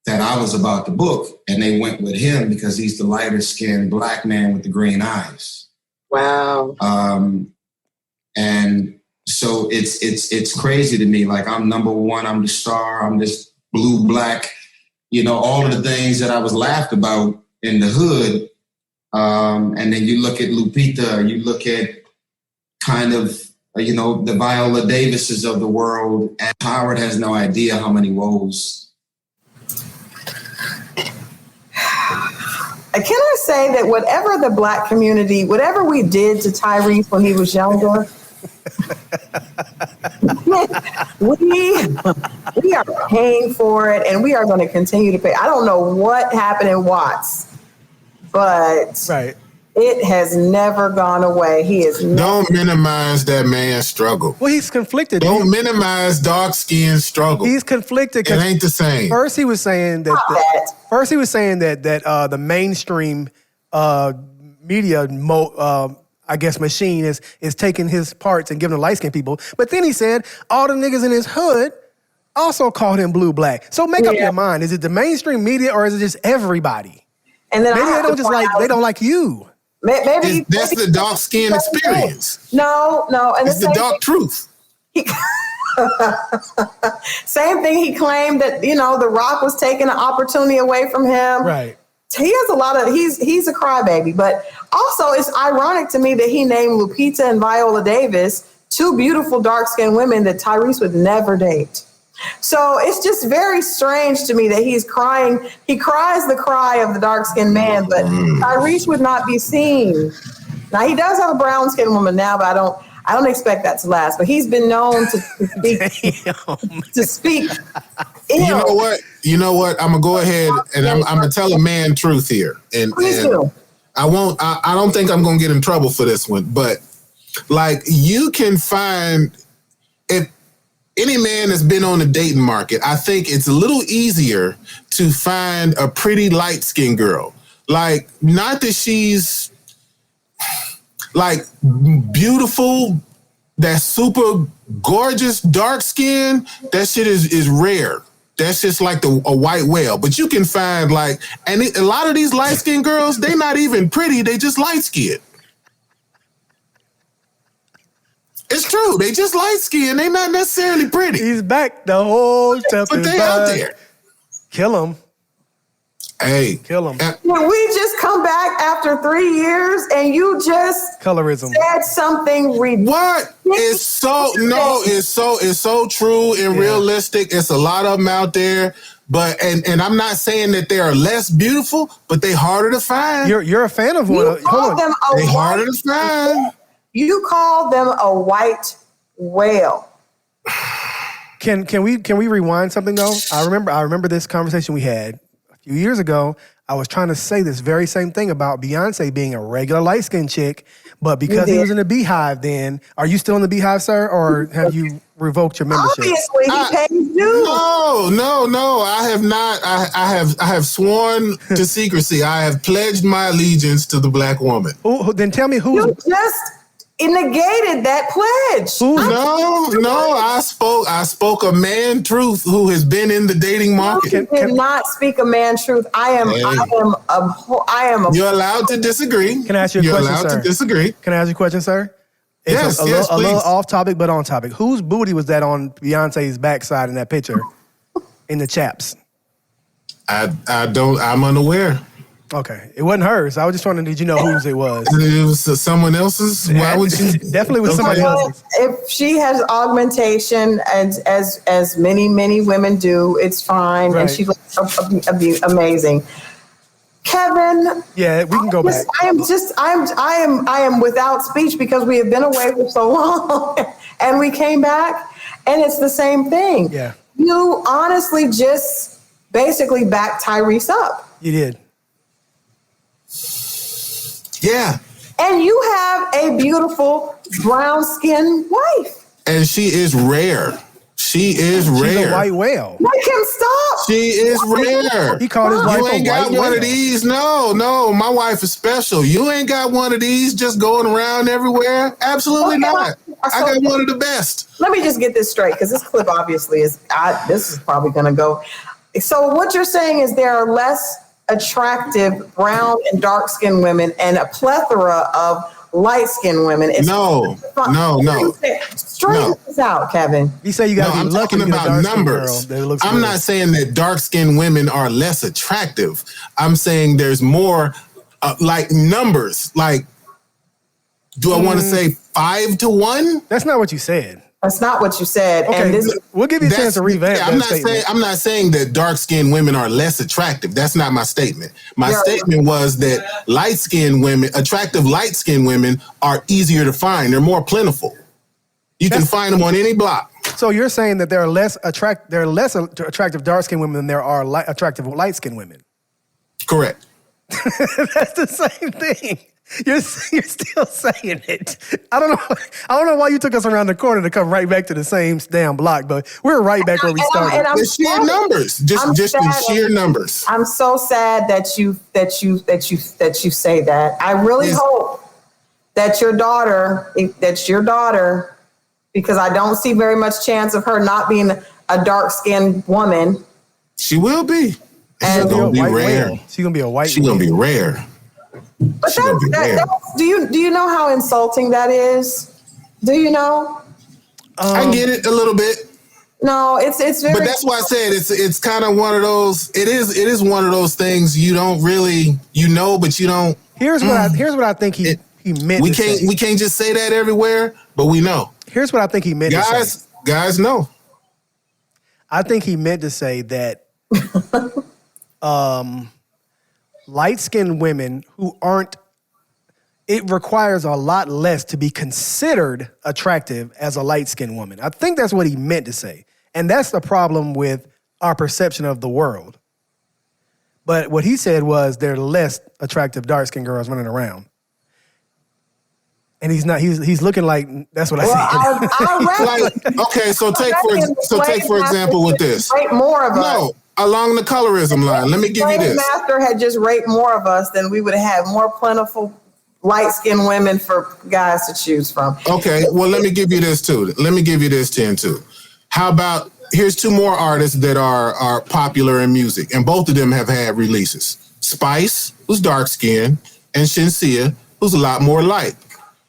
G: that I was about to book, and they went with him because he's the lighter skinned black man with the green eyes.
C: Wow.
G: And so it's crazy to me. Like, I'm number one, I'm the star, I'm this blue, black, all of the things that I was laughed about in the hood. And then you look at Lupita, you look at kind of, the Viola Davises of the world, and Howard has no idea how many roles.
C: Can I say that whatever the black community, whatever we did to Tyrese when he was younger, we are paying for it, and we are going to continue to pay. I don't know what happened in Watts, but it has never gone away. He is
E: Don't minimize that man's struggle.
D: Well, he's conflicted.
E: Don't minimize dark-skinned struggle.
D: He's conflicted.
E: It ain't the same.
D: First, he was saying that the mainstream media, I guess, machine is taking his parts and giving to light-skinned people. But then he said all the niggas in his hood also called him blue black. So make up your mind. Is it the mainstream media or is it just everybody?
C: And then
D: maybe they don't like you.
C: Maybe
E: that's the dark skin experience.
C: No, and
E: it's the dark truth.
C: Same thing. He claimed that, The Rock was taking an opportunity away from him.
D: Right.
C: He has a lot of, he's a crybaby, but also it's ironic to me that he named Lupita and Viola Davis, two beautiful dark-skinned women that Tyrese would never date. So it's just very strange to me that he's crying. He cries the cry of the dark-skinned man, but Tyrese would not be seen. Now, he does have a brown-skinned woman now, but I don't expect that to last. But he's been known to speak.
E: You know what? I'm gonna go ahead and I'm gonna tell a man truth here. And I don't think I'm gonna get in trouble for this one, but like you can find, if any man that's been on the dating market, I think it's a little easier to find a pretty light-skinned girl. Like, not that she's like beautiful, that's super gorgeous, dark skin. That shit is rare. That's just like a white whale. But you can find a lot of these light skinned girls, they not even pretty. They just light skinned. It's true. They just light skinned. They not necessarily pretty.
D: He's back. The whole stuff
E: but
D: is
E: they
D: back.
E: out there.
D: Kill him.
E: Hey.
D: Kill him.
C: When we just come back after 3 years and you just
D: colorism
C: said something ridiculous.
E: What? It's so true and realistic. It's a lot of them out there. But and I'm not saying that they are less beautiful, but they harder to find.
D: You're a fan of one.
E: They harder to find.
C: You call them a white whale.
D: Can we rewind something though? I remember this conversation we had a few years ago. I was trying to say this very same thing about Beyonce being a regular light-skinned chick, but because he was in the Beehive then, are you still in the Beehive, sir, or have you revoked your membership?
C: Obviously, he pays dues.
E: No, I have not. I have sworn to secrecy. I have pledged my allegiance to the black woman.
D: Then tell me who.
C: You just negated that pledge.
E: No, I spoke a man truth who has been in the dating market.
C: You did not speak a man truth. I am.
E: You're allowed to disagree.
D: Can I ask you a question, sir?
E: You're allowed to disagree.
D: Can I ask you a question, sir? It's a little off topic, but on topic. Whose booty was that on Beyonce's backside in that picture? In the chaps?
E: I'm unaware.
D: Okay, it wasn't hers. I was just wondering, did you know whose it was?
E: It was someone else's. Why would you?
D: Definitely was somebody else's.
C: If she has augmentation, as many women do, it's fine, and she looks amazing. Kevin,
D: yeah, we can go back.
C: I am without speech because we have been away for so long, and we came back, and it's the same thing.
D: Yeah,
C: you honestly just basically backed Tyrese up.
D: You did.
E: Yeah.
C: And you have a beautiful brown-skinned wife.
E: And she is rare. She's
D: a white whale.
C: Make him stop.
E: She is rare.
D: He called his wife
E: You ain't got one of these. No, my wife is special. You ain't got one of these just going around everywhere. Absolutely not. I got one of the best.
C: Let me just get this straight, because this clip obviously this is probably going to go. So what you're saying is there are less attractive brown and dark-skinned women and a plethora of light-skinned women.
E: No.
C: Straighten this out, Kevin.
D: You say you got to be lucky to get a dark-skinned
E: numbers.
D: Girl
E: I'm not saying that dark-skinned women are less attractive. I'm saying there's more like numbers. Like, do I want to say 5 to 1?
D: That's not what you said.
C: That's not what you said.
D: Okay, and we'll give you a chance to revamp that statement.
E: I'm not saying that dark-skinned women are less attractive. That's not my statement. My statement was that attractive light-skinned women are easier to find. They're more plentiful. You can find them on any block.
D: So you're saying that there are less attractive dark-skinned women than there are attractive light-skinned women?
E: Correct.
D: That's the same thing. You're still saying it. I don't know why you took us around the corner to come right back to the same damn block, but we're right back where we started.
E: The sheer numbers, just the sheer numbers.
C: I'm so sad that you say that. I really hope that your daughter, because I don't see very much chance of her not being a dark-skinned woman.
E: She will be.
C: And
E: she's gonna be rare.
D: She's gonna be a white.
E: She's gonna be rare.
C: But do you know how insulting that is? Do you know?
E: I get it a little bit.
C: No, it's very.
E: But that's why I said it's kind of one of those. It is one of those things you don't really but you don't.
D: Here's what I think he meant.
E: We can't just say that everywhere, but we know.
D: Here's what I think he meant to say.
E: Guys know.
D: I think he meant to say that light-skinned women who aren't, it requires a lot less to be considered attractive as a light-skinned woman. I think that's what he meant to say. And that's the problem with our perception of the world. But what he said was there are less attractive dark-skinned girls running around. And he's not. He's looking like that's what I said.
E: Okay, so take for example with this.
C: Rate more of us.
E: No, along the colorism line. Let me give you this.
C: Master had just raped more of us, then we would have more plentiful light-skinned women for guys to choose from.
E: Okay, well let me give you this too. Let me give you this 10 too. How about here's two more artists that are popular in music, and both of them have had releases. Spice, who's dark skinned, and Shinsia, who's a lot more light.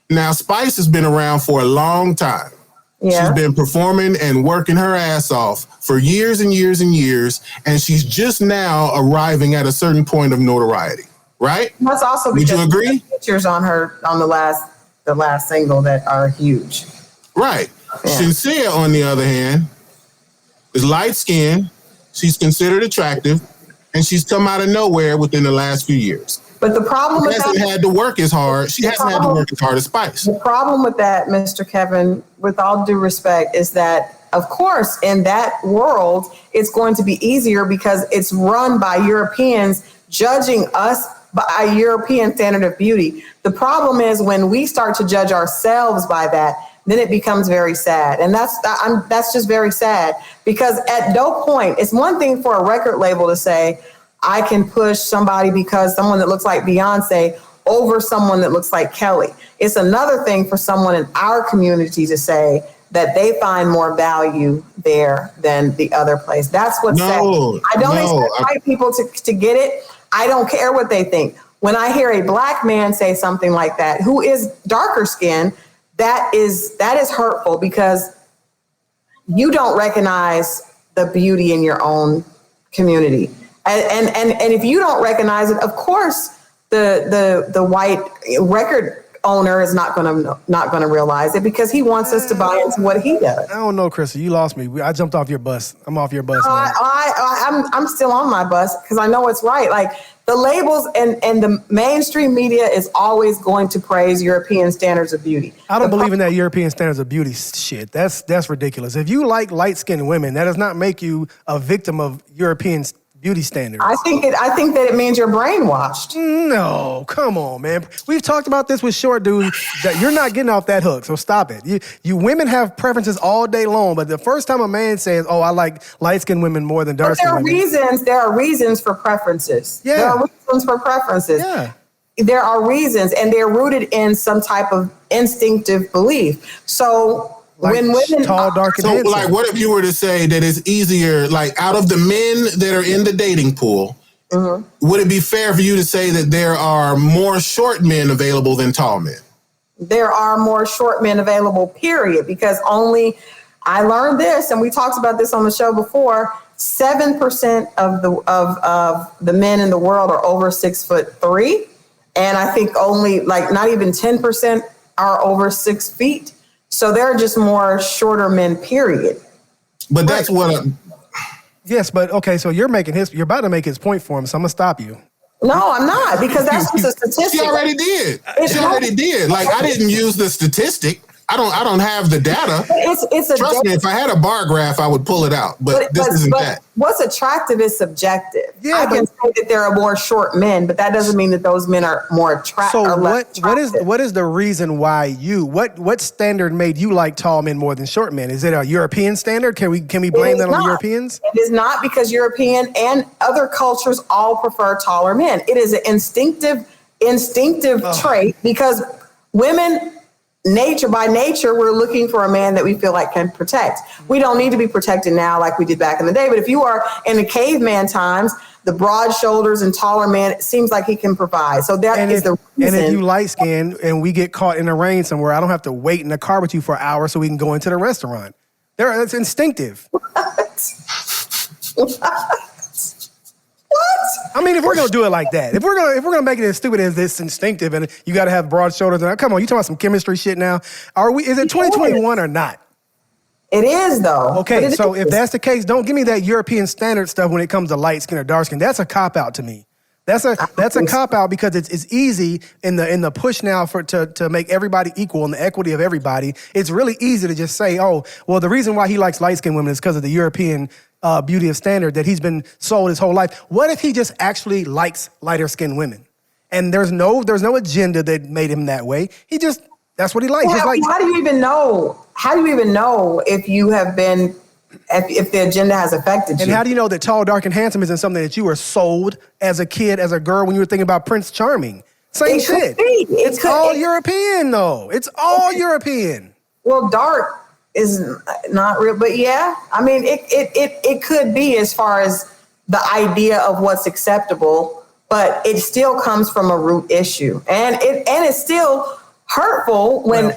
E: Now, Spice has been around for a long time. Yeah. She's been performing and working her ass off for years and years and years, and she's just now arriving at a certain point of notoriety, right?
C: That's also
E: because would you agree?
C: Pictures on her on the last single that are huge.
E: Right. Yeah. Shinsia, on the other hand, is light skinned. She's considered attractive, and she's come out of nowhere within the last few years.
C: But the problem with
E: hasn't had to work as hard. She hasn't had to work as hard as Spice.
C: The problem with that, Mr. Kevin, with all due respect, is that, of course, in that world, it's going to be easier because it's run by Europeans judging us by a European standard of beauty. The problem is when we start to judge ourselves by that, then it becomes very sad. And that's just very sad because at no point, it's one thing for a record label to say, I can push somebody because someone that looks like Beyonce over someone that looks like Kelly. It's another thing for someone in our community to say that they find more value there than the other place. That's what's sad. I don't expect white people to get it. I don't care what they think. When I hear a black man say something like that, who is darker skinned, that is hurtful because you don't recognize the beauty in your own community. And if you don't recognize it, of course, the white record owner is not going to realize it because he wants us to buy into what he does.
D: I don't know, Krista. You lost me. I jumped off your bus. I'm off your bus.
C: I'm still on my bus because I know it's right. Like the labels and the mainstream media is always going to praise European standards of beauty.
D: I don't believe in that European standards of beauty shit. That's ridiculous. If you like light-skinned women, that does not make you a victim of European beauty standards. I
C: think that it means you're brainwashed.
D: No, come on, man. We've talked about this with short dudes that you're not getting off that hook. So stop it. You women have preferences all day long, but the first time a man says, "Oh, I like light-skinned women more than dark-skinned women,"
C: there are reasons for preferences.
D: Yeah.
C: There are reasons for preferences.
D: Yeah.
C: There are reasons, and they're rooted in some type of instinctive belief. So.
D: Like
C: when women
D: tall, dark, and handsome.
E: Like, what if you were to say that it's easier, like, out of the men that are in the dating pool, would it be fair for you to say that there are more short men available than tall men?
C: There are more short men available, period, because I learned this, and we talked about this on the show before, 7% of the men in the world are over 6'3", and I think only, like, not even 10% are over 6 feet. So there are just more shorter men, period.
E: But that's what.
D: Yes, but okay. So you're about to make his point for him. So I'm gonna stop you.
C: No, I'm not because that's just a statistic.
E: She already did. Like I didn't use the statistic. I don't have the data. Trust me, if I had a bar graph, I would pull it out. But this isn't that.
C: What's attractive is subjective.
D: Yeah,
C: I can say that there are more short men, but that doesn't mean that those men are more attractive.
D: So what is the reason why what standard made you like tall men more than short men? Is it a European standard? Can we blame that on the Europeans?
C: It is not because European and other cultures all prefer taller men. It is an instinctive trait because women by nature, we're looking for a man that we feel like can protect. We don't need to be protected now like we did back in the day. But if you are in the caveman times, the broad shoulders and taller man, it seems like he can provide. So that is the reason.
D: And if you light skinned and we get caught in the rain somewhere, I don't have to wait in the car with you for an hour so we can go into the restaurant. It's instinctive.
C: What?
D: I mean, if we're gonna do it like that, if we're gonna make it as stupid as this, instinctive, and you gotta have broad shoulders, and come on, you talking about some chemistry shit now? Is it 2021 or not?
C: It is though.
D: Okay, so if that's the case, don't give me that European standard stuff when it comes to light skin or dark skin. That's a cop out to me. That's a cop out because it's easy in the push now to make everybody equal and the equity of everybody. It's really easy to just say, oh, well, the reason why he likes light skinned women is because of the European beauty of standard that he's been sold his whole life. What if he just actually likes lighter skinned women? And there's no agenda that made him that way. That's what he likes.
C: Well, how do you even know? How do you even know if you have been, if the agenda has affected you?
D: And how do you know that tall, dark, and handsome isn't something that you were sold as a kid, as a girl, when you were thinking about Prince Charming? Same shit. It's all European, though. It's all European.
C: Well, dark is not real, but yeah, I mean, it could be as far as the idea of what's acceptable, but it still comes from a root issue, and it's still hurtful when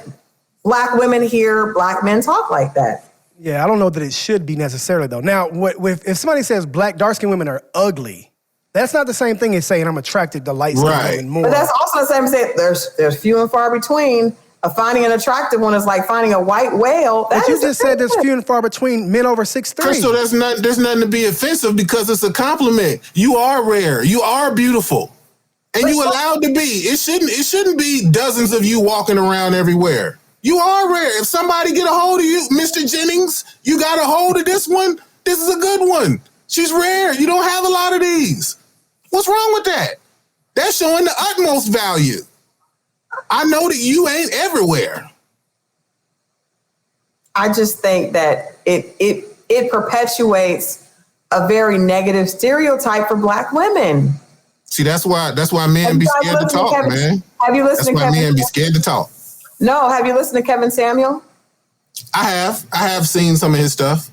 C: Black women hear Black men talk like that.
D: Yeah, I don't know that it should be necessarily though. Now, if somebody says dark-skinned women are ugly, that's not the same thing as saying I'm attracted to light-skinned women more.
C: But that's also the same as saying there's few and far between. Finding an attractive one is like finding a white whale.
D: But you just said there's few and far between men over 6'3".
E: Crystal, there's nothing to be offensive because it's a compliment. You are rare. You are beautiful. And you allowed to be. It shouldn't be dozens of you walking around everywhere. You are rare. If somebody get a hold of you, Mr. Jennings, you got a hold of this one. This is a good one. She's rare. You don't have a lot of these. What's wrong with that? That's showing the utmost value. I know that you ain't everywhere.
C: I just think that it perpetuates a very negative stereotype for Black women.
E: See, that's why men be scared to talk, man.
C: Have you listened to Kevin?
E: That's why men be scared to talk.
C: No, have you listened to Kevin Samuel?
E: I have seen some of his stuff.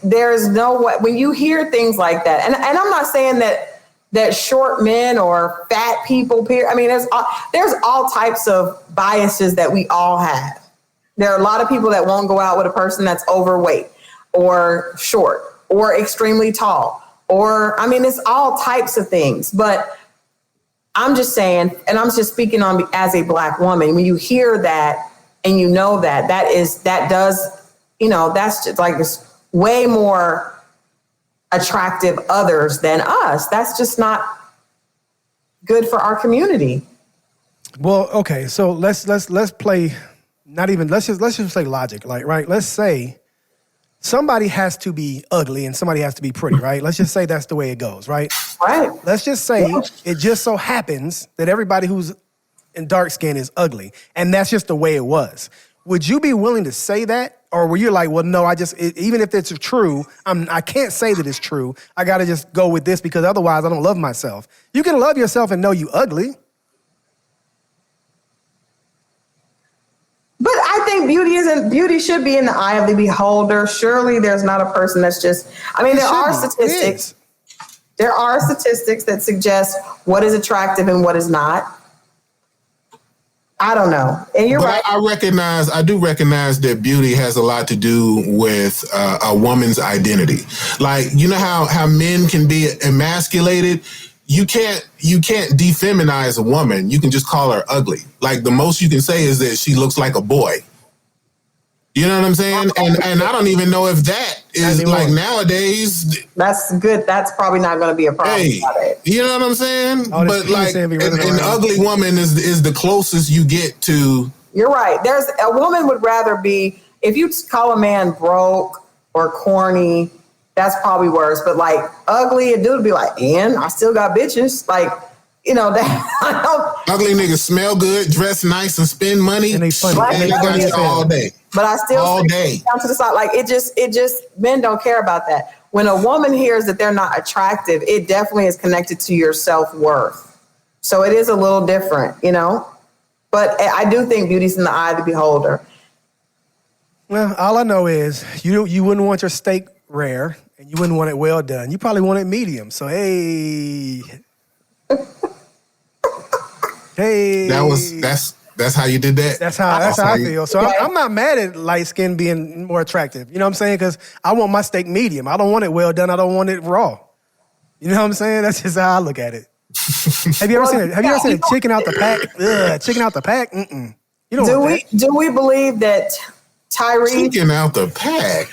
C: There's no way, when you hear things like that, and I'm not saying that short men or fat people, I mean, there's all types of biases that we all have. There are a lot of people that won't go out with a person that's overweight or short or extremely tall, or, I mean, it's all types of things. But I'm just saying, and I'm just speaking on as a Black woman, when you hear that and you know that does, that's just like this way more attractive others than us. That's just not good for our community.
D: Well, okay, so let's play let's just say logic, like, right? Let's say somebody has to be ugly and somebody has to be pretty, right? Let's just say that's the way it goes, right?
C: Right.
D: Let's just say it just so happens that everybody who's in dark skin is ugly, and that's just the way it was. Would you be willing to say that? Or were you like, well, no, even if it's true, I can't say that it's true. I got to just go with this because otherwise I don't love myself. You can love yourself and know you ugly.
C: But I think beauty should be in the eye of the beholder. Surely there's not a person that's just, I mean, there are statistics. There are statistics that suggest what is attractive and what is not. I don't know. And you're right.
E: I do recognize that beauty has a lot to do with a woman's identity. Like, you know how men can be emasculated? You can't defeminize a woman. You can just call her ugly. Like, the most you can say is that she looks like a boy. You know what I'm saying? And I don't even know if that is like nowadays.
C: That's good. That's probably not going to be a problem.
E: Hey, you know what I'm saying? But like an ugly woman is the closest you get to.
C: You're right. There's a woman would rather be, if you call a man broke or corny, that's probably worse. But like ugly, a dude would be like, and I still got bitches. Like, that
E: ugly niggas smell good, dress nice, and spend money. And they funny. And they got you all day.
C: But I still
E: all day
C: down to the side. Like it just men don't care about that. When a woman hears that they're not attractive, it definitely is connected to your self-worth. So it is a little different, But But I do think beauty's in the eye of the beholder.
D: Well, all I know is you wouldn't want your steak rare and you wouldn't want it well done. You probably want it medium. So hey. Hey.
E: That's how you did that?
D: That's how I feel. So I'm not mad at light skin being more attractive. You know what I'm saying? Because I want my steak medium. I don't want it well done. I don't want it raw. You know what I'm saying? That's just how I look at it. Have you ever seen a chicken out the pack? Ugh, chicken out the pack? Mm-mm. You don't want that.
C: Do we believe that Tyrese...
E: Chicken out the pack?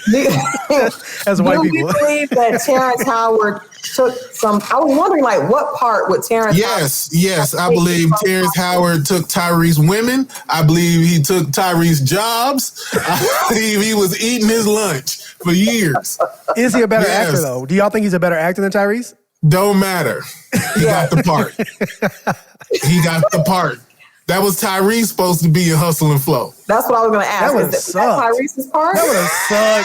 D: As white people.
C: Do we believe that Terrence Howard took some... I was wondering, like, what part would Terrence
E: Yes, I believe Terrence Howard took Tyrese women. I believe he took Tyrese jobs. I believe he was eating his lunch for years.
D: Is he a better actor, though? Do y'all think he's a better actor than Tyrese?
E: Don't matter. He got the part. He got the part. That was Tyrese supposed to be in Hustle and Flow.
C: That's what I was going to ask.
D: That would have sucked.
C: Tyrese's part?
D: That would have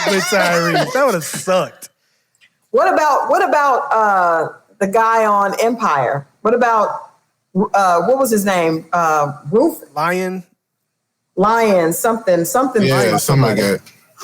D: sucked with Tyrese. That would have sucked.
C: What about the guy on Empire? What about what was his name?
D: Lion,
C: something.
E: Yeah,
C: Lion.
E: something like that.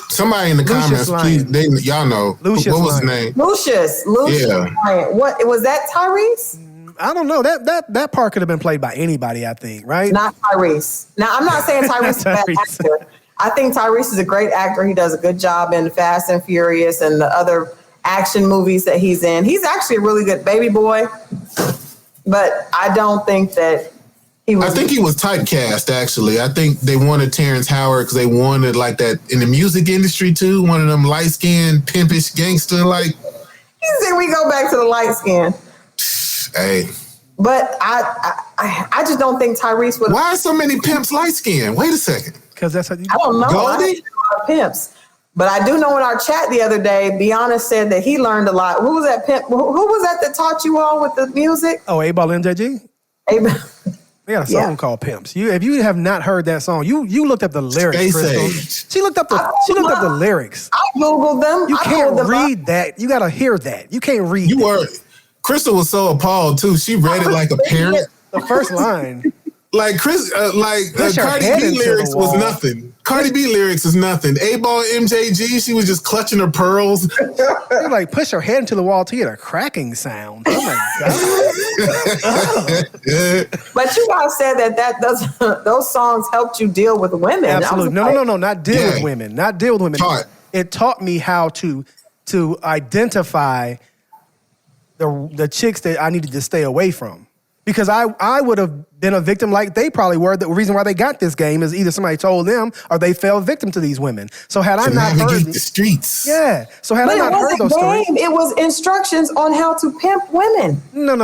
E: Somebody in the
D: Lucius
E: comments, please, y'all know.
D: Lucius
E: what was
D: Lion.
E: his name?
C: Lucius.
E: Yeah.
C: Lion. What was that? Tyrese?
D: I don't know. That part could have been played by anybody, I think, right?
C: Not Tyrese. Now, I'm not saying Tyrese is a bad actor. I think Tyrese is a great actor. He does a good job in Fast and Furious and the other action movies that he's in. He's actually a really good baby boy, but I don't think that he was...
E: I think he was typecast, actually. I think they wanted Terrence Howard because they wanted like that in the music industry, too. One of them light-skinned, pimpish gangster, like...
C: You said we go back to the light skin.
E: Hey.
C: But I just don't think Tyrese would...
E: Why are so many pimps light-skinned? Wait a second.
D: Because that's how you...
C: I don't know.
E: Goldie?
C: Pimps. But I do know in our chat the other day, Biana said that he learned a lot. Who was that pimp? Who was that taught you all with the music?
D: Oh, A-Ball MJG? They got a song called Pimps. If you have not heard that song, you looked up the lyrics, Crystal. She looked up the lyrics.
C: I Googled them.
D: You can't read that. You got to hear that. You can't read that.
E: Crystal was so appalled, too. She read it like a parent.
D: The first line.
E: Like Cardi B lyrics was nothing. Cardi B lyrics is nothing. A-Ball MJG, she was just clutching her pearls.
D: You're like, push her head into the wall to get a cracking sound. Oh my God.
C: But you guys said that those songs helped you deal with women.
D: Absolutely. No. Not deal with women. Not deal with women. It taught me how to identify the chicks that I needed to stay away from. Because I would have been a victim like they probably were. The reason why they got this game is either somebody told them or they fell victim to these women. So had I not heard
E: the streets.
D: Yeah. So had I not heard those stories.
C: It was instructions on how to pimp women.
D: No.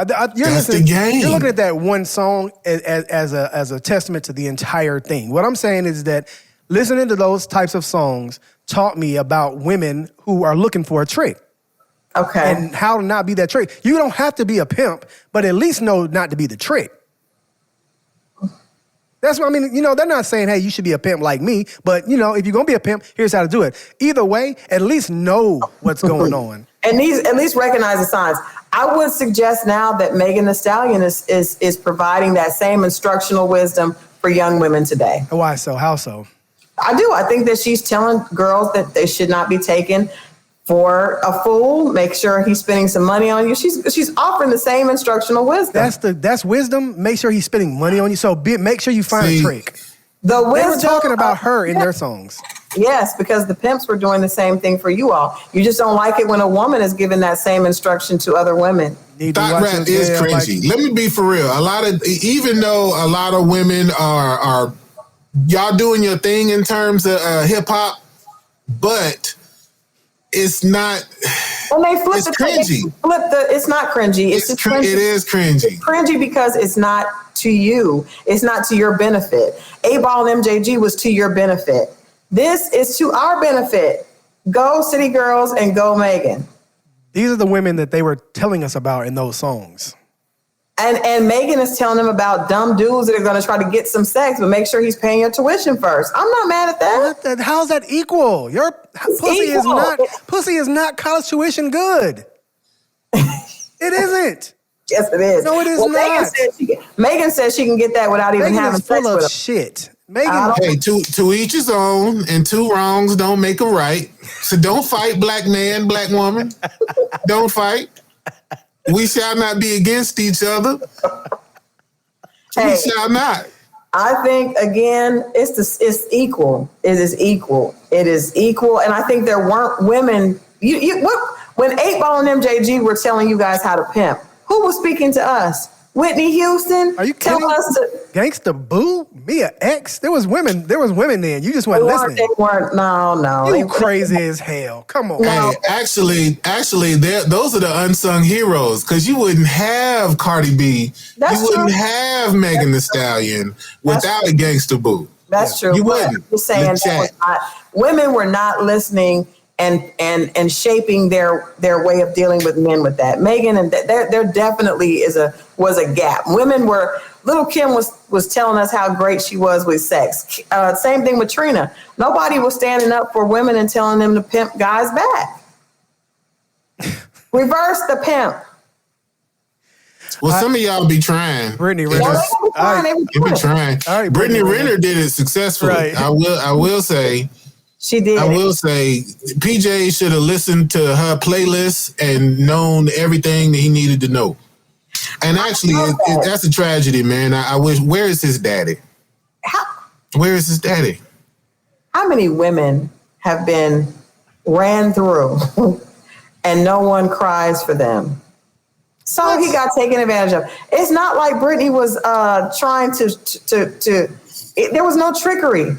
E: That's the game.
D: You're looking at that one song as a testament to the entire thing. What I'm saying is that listening to those types of songs taught me about women who are looking for a trick.
C: Okay.
D: And how to not be that trick. You don't have to be a pimp, but at least know not to be the trick. That's what I mean. They're not saying, hey, you should be a pimp like me. But, if you're going to be a pimp, here's how to do it. Either way, at least know what's going on.
C: And at least recognize the signs. I would suggest now that Megan Thee Stallion is providing that same instructional wisdom for young women today.
D: Why so? How so?
C: I do. I think that she's telling girls that they should not be taken for a fool. Make sure he's spending some money on you. She's offering the same instructional wisdom.
D: That's wisdom. Make sure he's spending money on you. So make sure you find a trick.
C: They
D: were talking about her in their songs.
C: Yes, because the pimps were doing the same thing for you all. You just don't like it when a woman is giving that same instruction to other women.
E: Thought rap is cringy. Let me be for real. Even though a lot of women are y'all doing your thing in terms of hip hop, but it's not.
C: When they flip
E: it's cringy.
C: It's not cringy. It's just cringy.
E: It is cringy.
C: It's cringy because it's not to you. It's not to your benefit. A-Ball and MJG was to your benefit. This is to our benefit. Go City Girls and go Megan.
D: These are the women that they were telling us about in those songs.
C: And Megan is telling them about dumb dudes that are going to try to get some sex, but make sure he's paying your tuition first. I'm not mad at that.
D: How's that equal? Your pussy is not college tuition good. It isn't.
C: Yes, it is.
D: No, it is not.
C: Megan says she can get that without even
D: Megan
C: having
D: is full
C: sex
D: of
C: with him.
D: shit. Megan,
E: Hey, to each his own, and two wrongs don't make a right. So don't fight, black man, black woman. Don't fight. We shall not be against each other. We shall not.
C: I think again, it's equal. It is equal. It is equal, and I think there weren't women. When 8Ball and MJG were telling you guys how to pimp, who was speaking to us? Whitney Houston.
D: Are you kidding?
C: Tell us to
D: Gangsta Boo, Mia X. There was women then. You just weren't listening.
C: They weren't. No.
D: You crazy as hell. Come on.
E: Hey, actually, those are the unsung heroes, because you wouldn't have Cardi B, you wouldn't have Megan Thee Stallion without a Gangsta Boo.
C: That's true.
E: You wouldn't.
C: You're saying women were not listening and shaping their way of dealing with men with that. Megan, and there definitely was a gap. Women were. Little Kim was telling us how great she was with sex. Same thing with Trina. Nobody was standing up for women and telling them to pimp guys back. Reverse the pimp.
E: Well, some of y'all be trying.
D: Brittany Renner.
E: They be trying. Brittany Renner did it successfully.
D: Right.
E: I will say.
C: She did.
E: I will say, PJ should have listened to her playlist and known everything that he needed to know. And actually, that's a tragedy, man. I wish. Where is his daddy? Where is his daddy?
C: How many women have been ran through and no one cries for them? So he got taken advantage of. It's not like Brittany was trying to there was no trickery.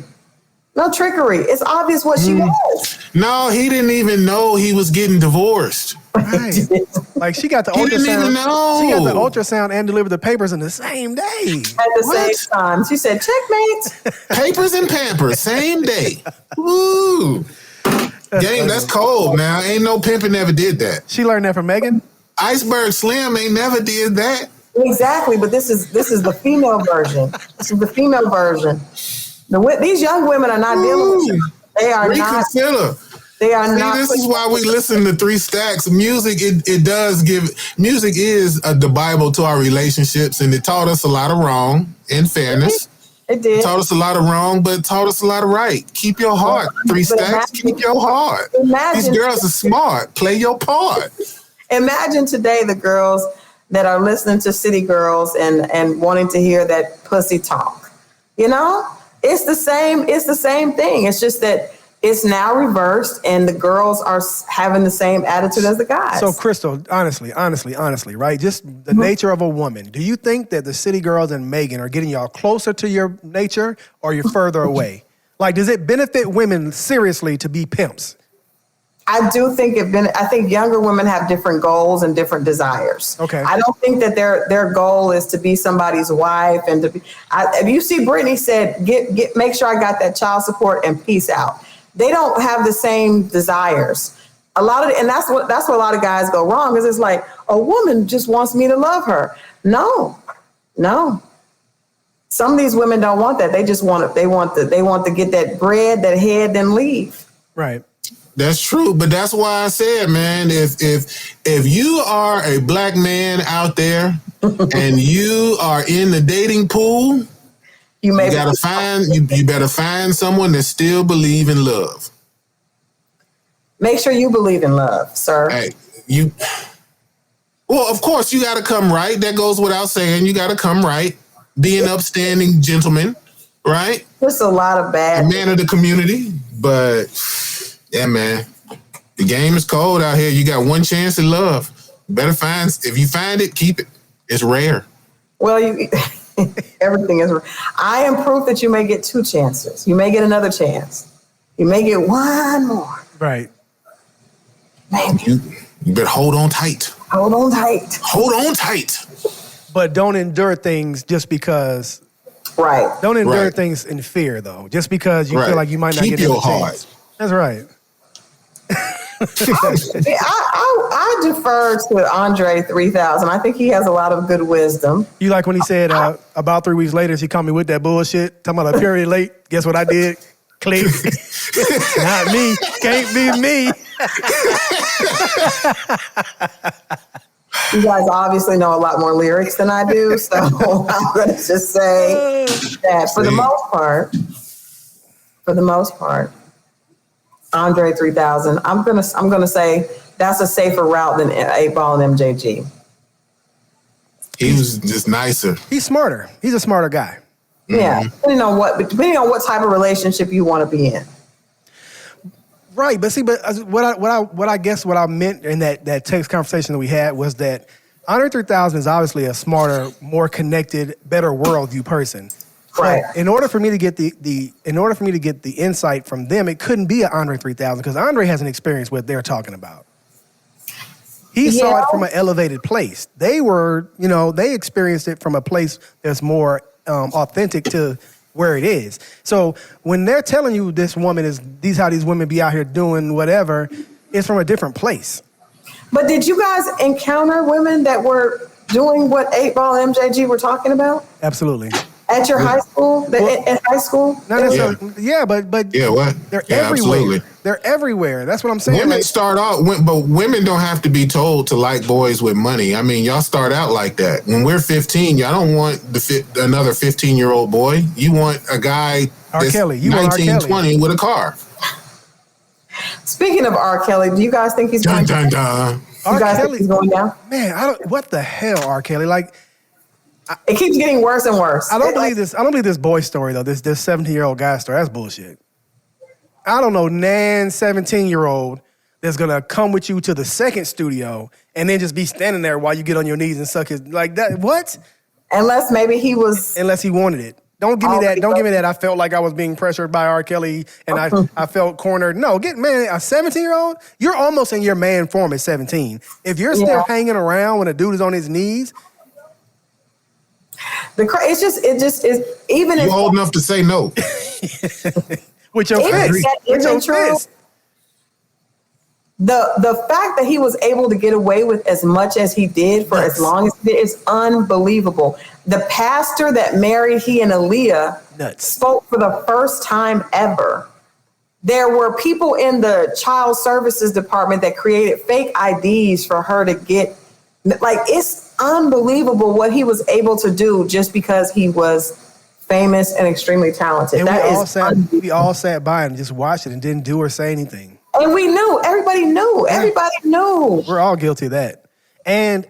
C: No trickery. It's obvious what she was.
E: No, he didn't even know he was getting divorced.
D: Right. Like she got the ultrasound.
E: Didn't even know.
D: She got the ultrasound and delivered the papers in the same day.
C: At the same time. She said, checkmate.
E: Papers and Pampers, same day. Woo. Gang, that's cold now. Ain't no pimping ever did that.
D: She learned that from Megan?
E: Iceberg Slim ain't never did that.
C: Exactly, but this is the female version. This is the female version. These young women are not dealing with you. They are
E: Reconsider.
C: not. They are not.
E: This is why we listen to Three Stacks. Music, music is the Bible to our relationships, and it taught us a lot of wrong, in fairness.
C: It did.
E: It taught us a lot of wrong, but it taught us a lot of right. Keep your heart, Three Stacks. Keep your heart. These girls are smart. Play your part.
C: Imagine today the girls that are listening to City Girls and wanting to hear that pussy talk. You know? It's the same thing. It's just that it's now reversed and the girls are having the same attitude as the guys.
D: So, Crystal, honestly, right? Just the nature of a woman. Do you think that the City Girls and Megan are getting y'all closer to your nature or you're further away? Like, does it benefit women seriously to be pimps?
C: I do think I think younger women have different goals and different desires.
D: Okay.
C: I don't think that their goal is to be somebody's wife and to be. If you see, Brittany said, make sure I got that child support and peace out. They don't have the same desires. And that's where a lot of guys go wrong, because it's like a woman just wants me to love her. No. Some of these women don't want that. They just want it. They want to get that bread, that head, then leave.
D: Right.
E: That's true, but that's why I said, man, if you are a black man out there and you are in the dating pool, you better find someone that still believe in love.
C: Make sure you believe in love, sir.
E: Hey, well, of course, you got to come right. That goes without saying. You got to come right. Be an upstanding gentleman, right?
C: There's a lot of bad.
E: A man of the community, but. Yeah, man. The game is cold out here. You got one chance at love. If you find it, keep it. It's rare.
C: Well, everything is rare. I am proof that you may get 2 chances. You may get another chance. You may get one more.
D: Right.
C: Maybe.
E: You better hold on tight.
C: Hold on tight.
E: Hold on tight.
D: But don't endure things just because.
C: Right.
D: Don't endure things in fear, though. Just because you feel like you might not get another chance. That's right.
C: I defer to Andre 3000. I think he has a lot of good wisdom.
D: You like when he said about 3 weeks later, she called me with that bullshit, talking about a period late. Guess what I did? Click. Not me. Can't be me.
C: You guys obviously know a lot more lyrics than I do, so I'm going to just say that for the most part, Andre 3000. I'm gonna say that's a safer route than 8Ball and MJG.
E: He was just nicer.
D: He's smarter. He's a smarter guy.
C: Yeah, depending on what type of relationship you want to be in.
D: Right, but what I meant in that text conversation that we had was that Andre 3000 is obviously a smarter, more connected, better worldview person.
C: Right.
D: But in order for me to get the insight from them, it couldn't be an Andre 3000 because Andre has an experience what they're talking about. He saw it from an elevated place. They experienced it from a place that's more authentic to where it is. So when they're telling you this woman these how these women be out here doing whatever, it's from a different place.
C: But did you guys encounter women that were doing what 8Ball and MJG were talking about?
D: Absolutely.
C: At your high school? At high school?
D: Not necessarily. Yeah, but
E: what?
D: They're everywhere.
E: Absolutely.
D: They're everywhere. That's what I'm saying.
E: Women start off, but women don't have to be told to like boys with money. I mean, y'all start out like that. When we're 15, y'all don't want another 15-year-old boy. You want a guy that's 19, 20 with a car.
C: Speaking of R. Kelly, do you guys think he's going down? You guys think he's going down?
D: Man, what the hell, R. Kelly? Like,
C: it keeps getting worse and worse.
D: I don't believe this boy story though. This 17-year-old guy story. That's bullshit. I don't know, 17-year-old that's gonna come with you to the second studio and then just be standing there while you get on your knees and suck his like that. What?
C: Unless he
D: wanted it. Don't give me that. Don't give me that. I felt like I was being pressured by R. Kelly and I felt cornered. No, a 17-year-old. You're almost in your man form at 17. If you're still hanging around when a dude is on his knees.
C: It just is even.
E: You're old enough to say no.
D: With your fist.
C: The fact that he was able to get away with as much as he did for as long as he did is unbelievable. The pastor that married he and Aaliyah spoke for the first time ever. There were people in the child services department that created fake IDs for her to get. Like, it's unbelievable what he was able to do just because he was famous and extremely talented.
D: And we all sat by and just watched it and didn't do or say anything.
C: And we knew. Everybody knew. Everybody knew.
D: We're all guilty of that. And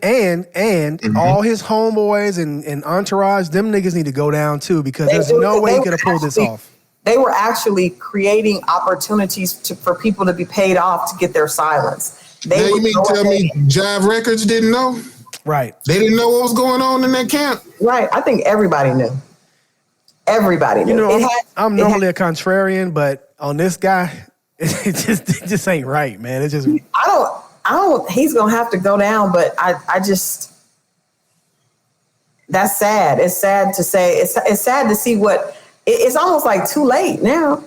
D: all his homeboys and entourage, them niggas need to go down too because there's no way he could have pulled this off.
C: They were actually creating opportunities for people to be paid off to get their silence.
E: You mean tell me Jive Records didn't know?
D: Right.
E: They didn't know what was going on in that camp?
C: Right. I think everybody knew. Everybody knew.
D: You know, I'm normally a contrarian, but on this guy, it just ain't right, man. It just
C: I don't he's gonna have to go down, but I just that's sad. It's sad to say. It's sad to see what it's almost like too late now.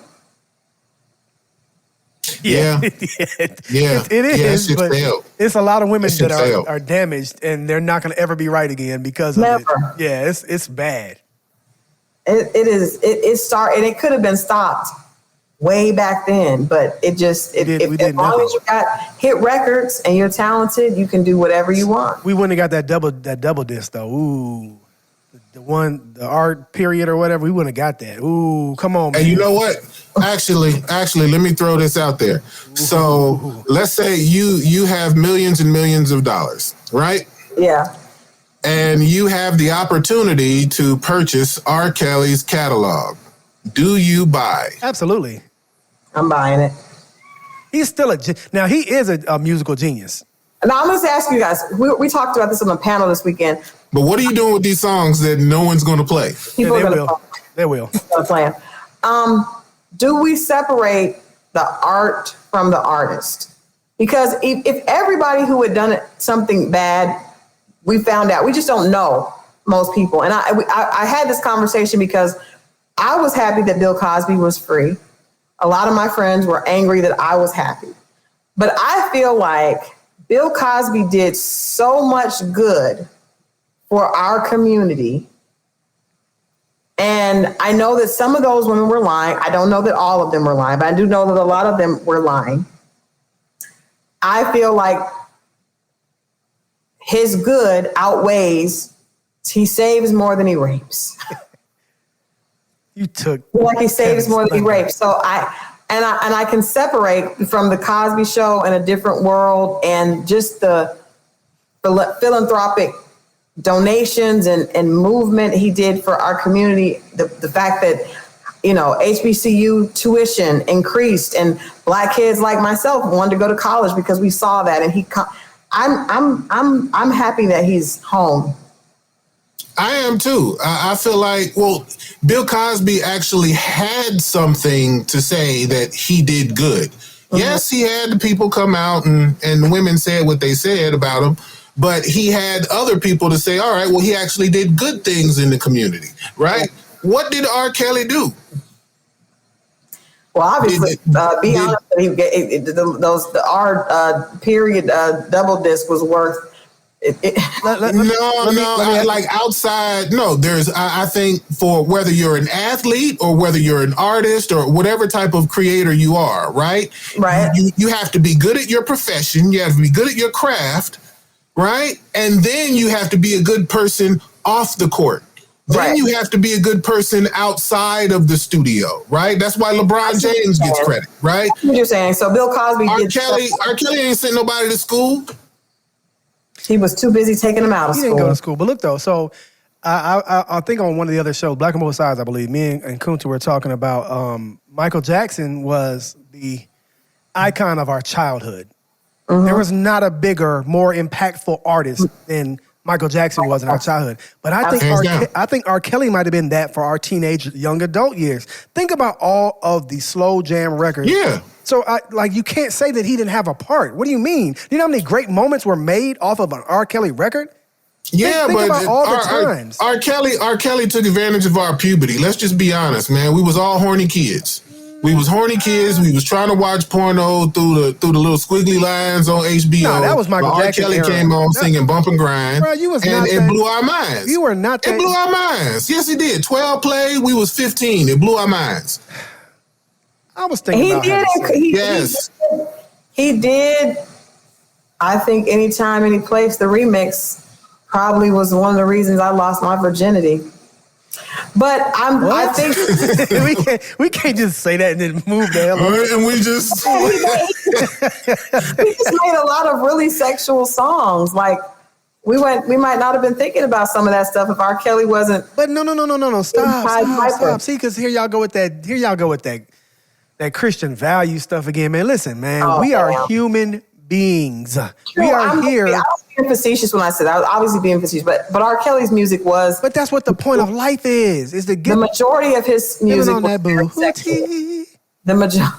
E: Yeah.
D: It is, but it's a lot of women that are damaged and they're not going to ever be right again because of it. Yeah, it's bad.
C: It is. And it could have been stopped way back then, but as long as you got hit records and you're talented, you can do whatever you want.
D: We wouldn't have got that double disc though. Ooh. The art period or whatever, we wouldn't have got that. Ooh, come on, man.
E: And you know what? Actually, let me throw this out there. So let's say you have millions and millions of dollars, right?
C: Yeah.
E: And you have the opportunity to purchase R. Kelly's catalog. Do you buy?
D: Absolutely.
C: I'm buying it.
D: He's still now he is a musical genius.
C: Now I'm going to ask you guys, we talked about this on the panel this weekend.
E: But what are you doing with these songs that no one's going to play?
D: They will.
C: Play them. Do we separate the art from the artist? Because if everybody who had done something bad, we found out, we just don't know most people. And I had this conversation because I was happy that Bill Cosby was free. A lot of my friends were angry that I was happy. But I feel like Bill Cosby did so much good for our community. And I know that some of those women were lying. I don't know that all of them were lying, but I do know that a lot of them were lying. I feel like his good outweighs, he saves more than he rapes.
D: You took
C: like he saves more than he
D: Thunder.
C: rapes. So I can separate from the Cosby Show and A Different World and just the philanthropic donations and movement he did for our community. The fact that, you know, HBCU tuition increased and Black kids like myself wanted to go to college because we saw that. And I'm happy that he's home.
E: I am too. I feel like, well, Bill Cosby actually had something to say that he did good. Mm-hmm. Yes, he had the people come out and the women said what they said about him, but he had other people to say, all right, well, he actually did good things in the community, right? Yeah. What did R. Kelly do?
C: Well, obviously, be honest, our period double disc was worth.
E: Like outside. No, there's. I think for whether you're an athlete or whether you're an artist or whatever type of creator you are, right?
C: Right.
E: You have to be good at your profession. You have to be good at your craft, right? And then you have to be a good person off the court. Then you have to be a good person outside of the studio, right? That's why LeBron James gets credit, right?
C: What you're saying. So Bill Cosby.
E: R. Kelly ain't sent nobody to school.
C: He was too busy taking them out of school.
D: He didn't go to school. But look, though, so I think on one of the other shows, Black on Both Sides, I believe, me and Kunta were talking about Michael Jackson was the icon of our childhood. Mm-hmm. There was not a bigger, more impactful artist than Michael Jackson was in our childhood. But I think R. Kelly might have been that for our teenage, young adult years. Think about all of the slow jam records.
E: Yeah.
D: So, you can't say that he didn't have a part. What do you mean? Do you know how many great moments were made off of an R. Kelly record?
E: Yeah,
D: think
E: but
D: about all the times.
E: R. Kelly took advantage of our puberty. Let's just be honest, man. We was all horny kids. We was horny kids. We was trying to watch porno through the little squiggly lines on HBO.
D: No, that was Michael Jackson.
E: R. Kelly came on singing "Bump and Grind,"
D: bro, you was
E: and
D: not
E: it blew our minds.
D: You were not that.
E: It blew our minds. Yes, it did. 12 play. We was 15. It blew our minds.
D: I was thinking
C: He did. I think Anytime, Any Place, the remix probably was one of the reasons I lost my virginity. But I think
D: we can't just say that and then move the hell on.
E: And we just
C: he just made a lot of really sexual songs. Like we might not have been thinking about some of that stuff if R. Kelly wasn't.
D: But no, stop. See, because here y'all go with that Christian value stuff again, man. Listen, man, we are human beings.
C: True,
D: we are here.
C: I was being facetious when I said that. I was obviously being facetious, but R. Kelly's music was.
D: But that's what the point of life is to get.
C: The majority of his music
D: on that
C: was
D: booty.
C: The majority.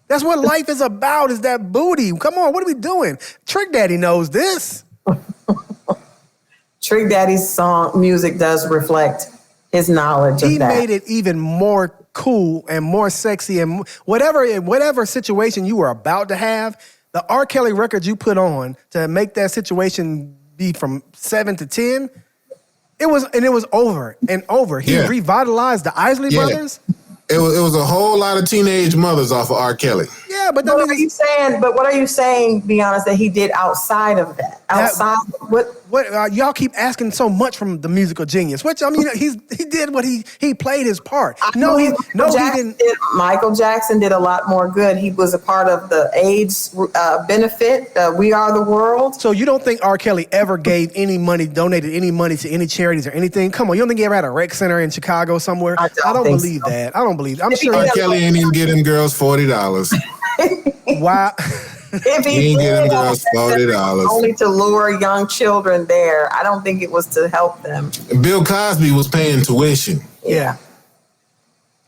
D: That's what life is about, is that booty. Come on, what are we doing? Trick Daddy knows this.
C: Trick Daddy's song music does reflect his knowledge of that.
D: He made it even more cool and more sexy, and whatever situation you were about to have, the R. Kelly records you put on to make that situation be from 7 to 10, it was over and over. He revitalized the Isley Brothers.
E: It was a whole lot of teenage mothers off of R. Kelly.
D: Yeah, but
C: what are you saying? But what are you saying? Be honest, that he did outside of that. What
D: y'all keep asking so much from the musical genius? Which I mean, he did what he played his part. He didn't.
C: Michael Jackson did a lot more good. He was a part of the AIDS benefit. We Are the World.
D: So you don't think R. Kelly ever gave any money, donated any money to any charities or anything? Come on, you don't think he ever had a rec center in Chicago somewhere? I don't believe that. I don't believe. I'm sure
E: R. Kelly ain't even getting girls $40.
D: Wow.
C: If he did, $40 only to lure young children there. I don't think it was to help them.
E: Bill Cosby was paying tuition.
D: Yeah.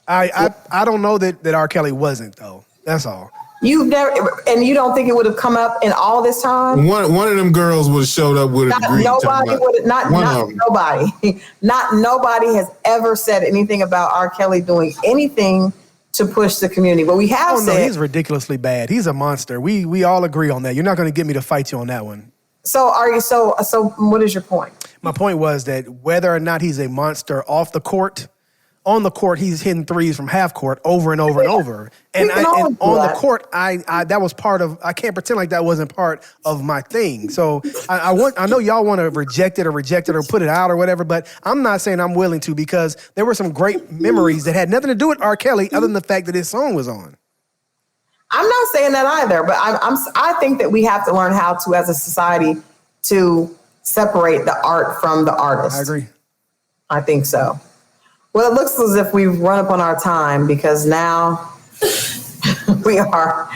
D: I don't know that R. Kelly wasn't, though. That's all.
C: You've never, and you don't think it would have come up in all this time?
E: One of them girls would have showed up with a degree.
C: Not nobody has ever said anything about R. Kelly doing anything to push the community. But we have said...
D: no, he's ridiculously bad. He's a monster. We all agree on that. You're not going to get me to fight you on that one.
C: So what is your point?
D: My point was that whether or not he's a monster off the court, on the court, he's hitting threes from half court over and over and over. And on the court, I that was part of. I can't pretend like that wasn't part of my thing. So I know y'all want to reject it or put it out or whatever, but I'm not saying I'm willing to, because there were some great memories that had nothing to do with R. Kelly other than the fact that his song was on.
C: I'm not saying that either, but I think that we have to learn how to, as a society, to separate the art from the artist.
D: I agree.
C: I think so. Well, it looks as if we've run up on our time, because now we are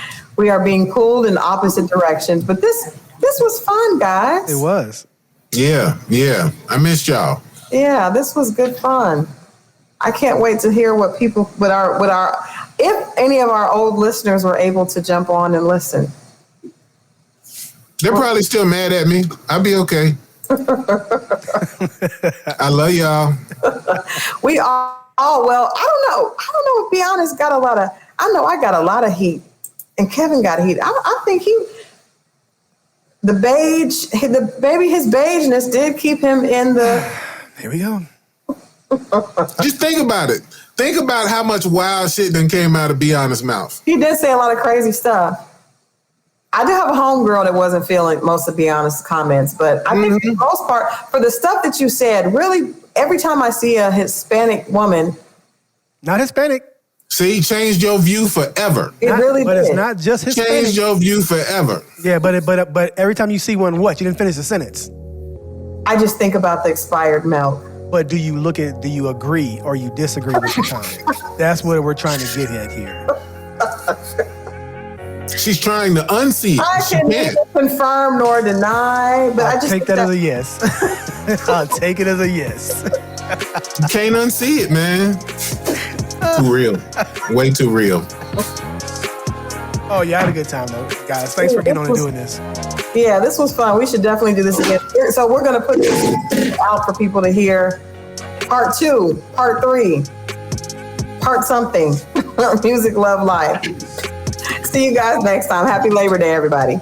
C: being pulled in opposite directions. But this was fun, guys.
D: It was.
E: Yeah. I missed y'all.
C: Yeah, this was good fun. I can't wait to hear what people if any of our old listeners were able to jump on and listen.
E: They're probably still mad at me. I'll be okay. I love y'all.
C: We are. Oh, well, I don't know. To be honest, I know I got a lot of heat, and Kevin got heat. I think his beigeness did keep him in the.
D: Here we go.
E: Just think about it. Think about how much wild shit done came out of Be Honest's mouth.
C: He did say a lot of crazy stuff. I do have a homegirl that wasn't feeling most of Be Honest's comments, but I think for the most part, for the stuff that you said, really, every time I see a Hispanic woman.
D: Not Hispanic.
E: See, changed your view forever.
C: It really
D: but
C: did.
D: It's not just Hispanic.
E: Changed your view forever.
D: Yeah, but every time you see one, what? You didn't finish the sentence.
C: I just think about the expired milk.
D: But do you agree or you disagree with the comment? That's what we're trying to get at here.
E: She's trying to unsee it.
C: I can neither confirm nor deny, but I just
D: take that as a yes. I'll take it as a yes.
E: You can't unsee it, man. Too real. Way too real.
D: Oh, yeah, I had a good time, though. Guys, thanks for getting on and doing this.
C: Yeah, this was fun. We should definitely do this again. So we're going to put this out for people to hear. Part 2, part 3, part something. Music, Love, Life. See you guys next time. Happy Labor Day, everybody.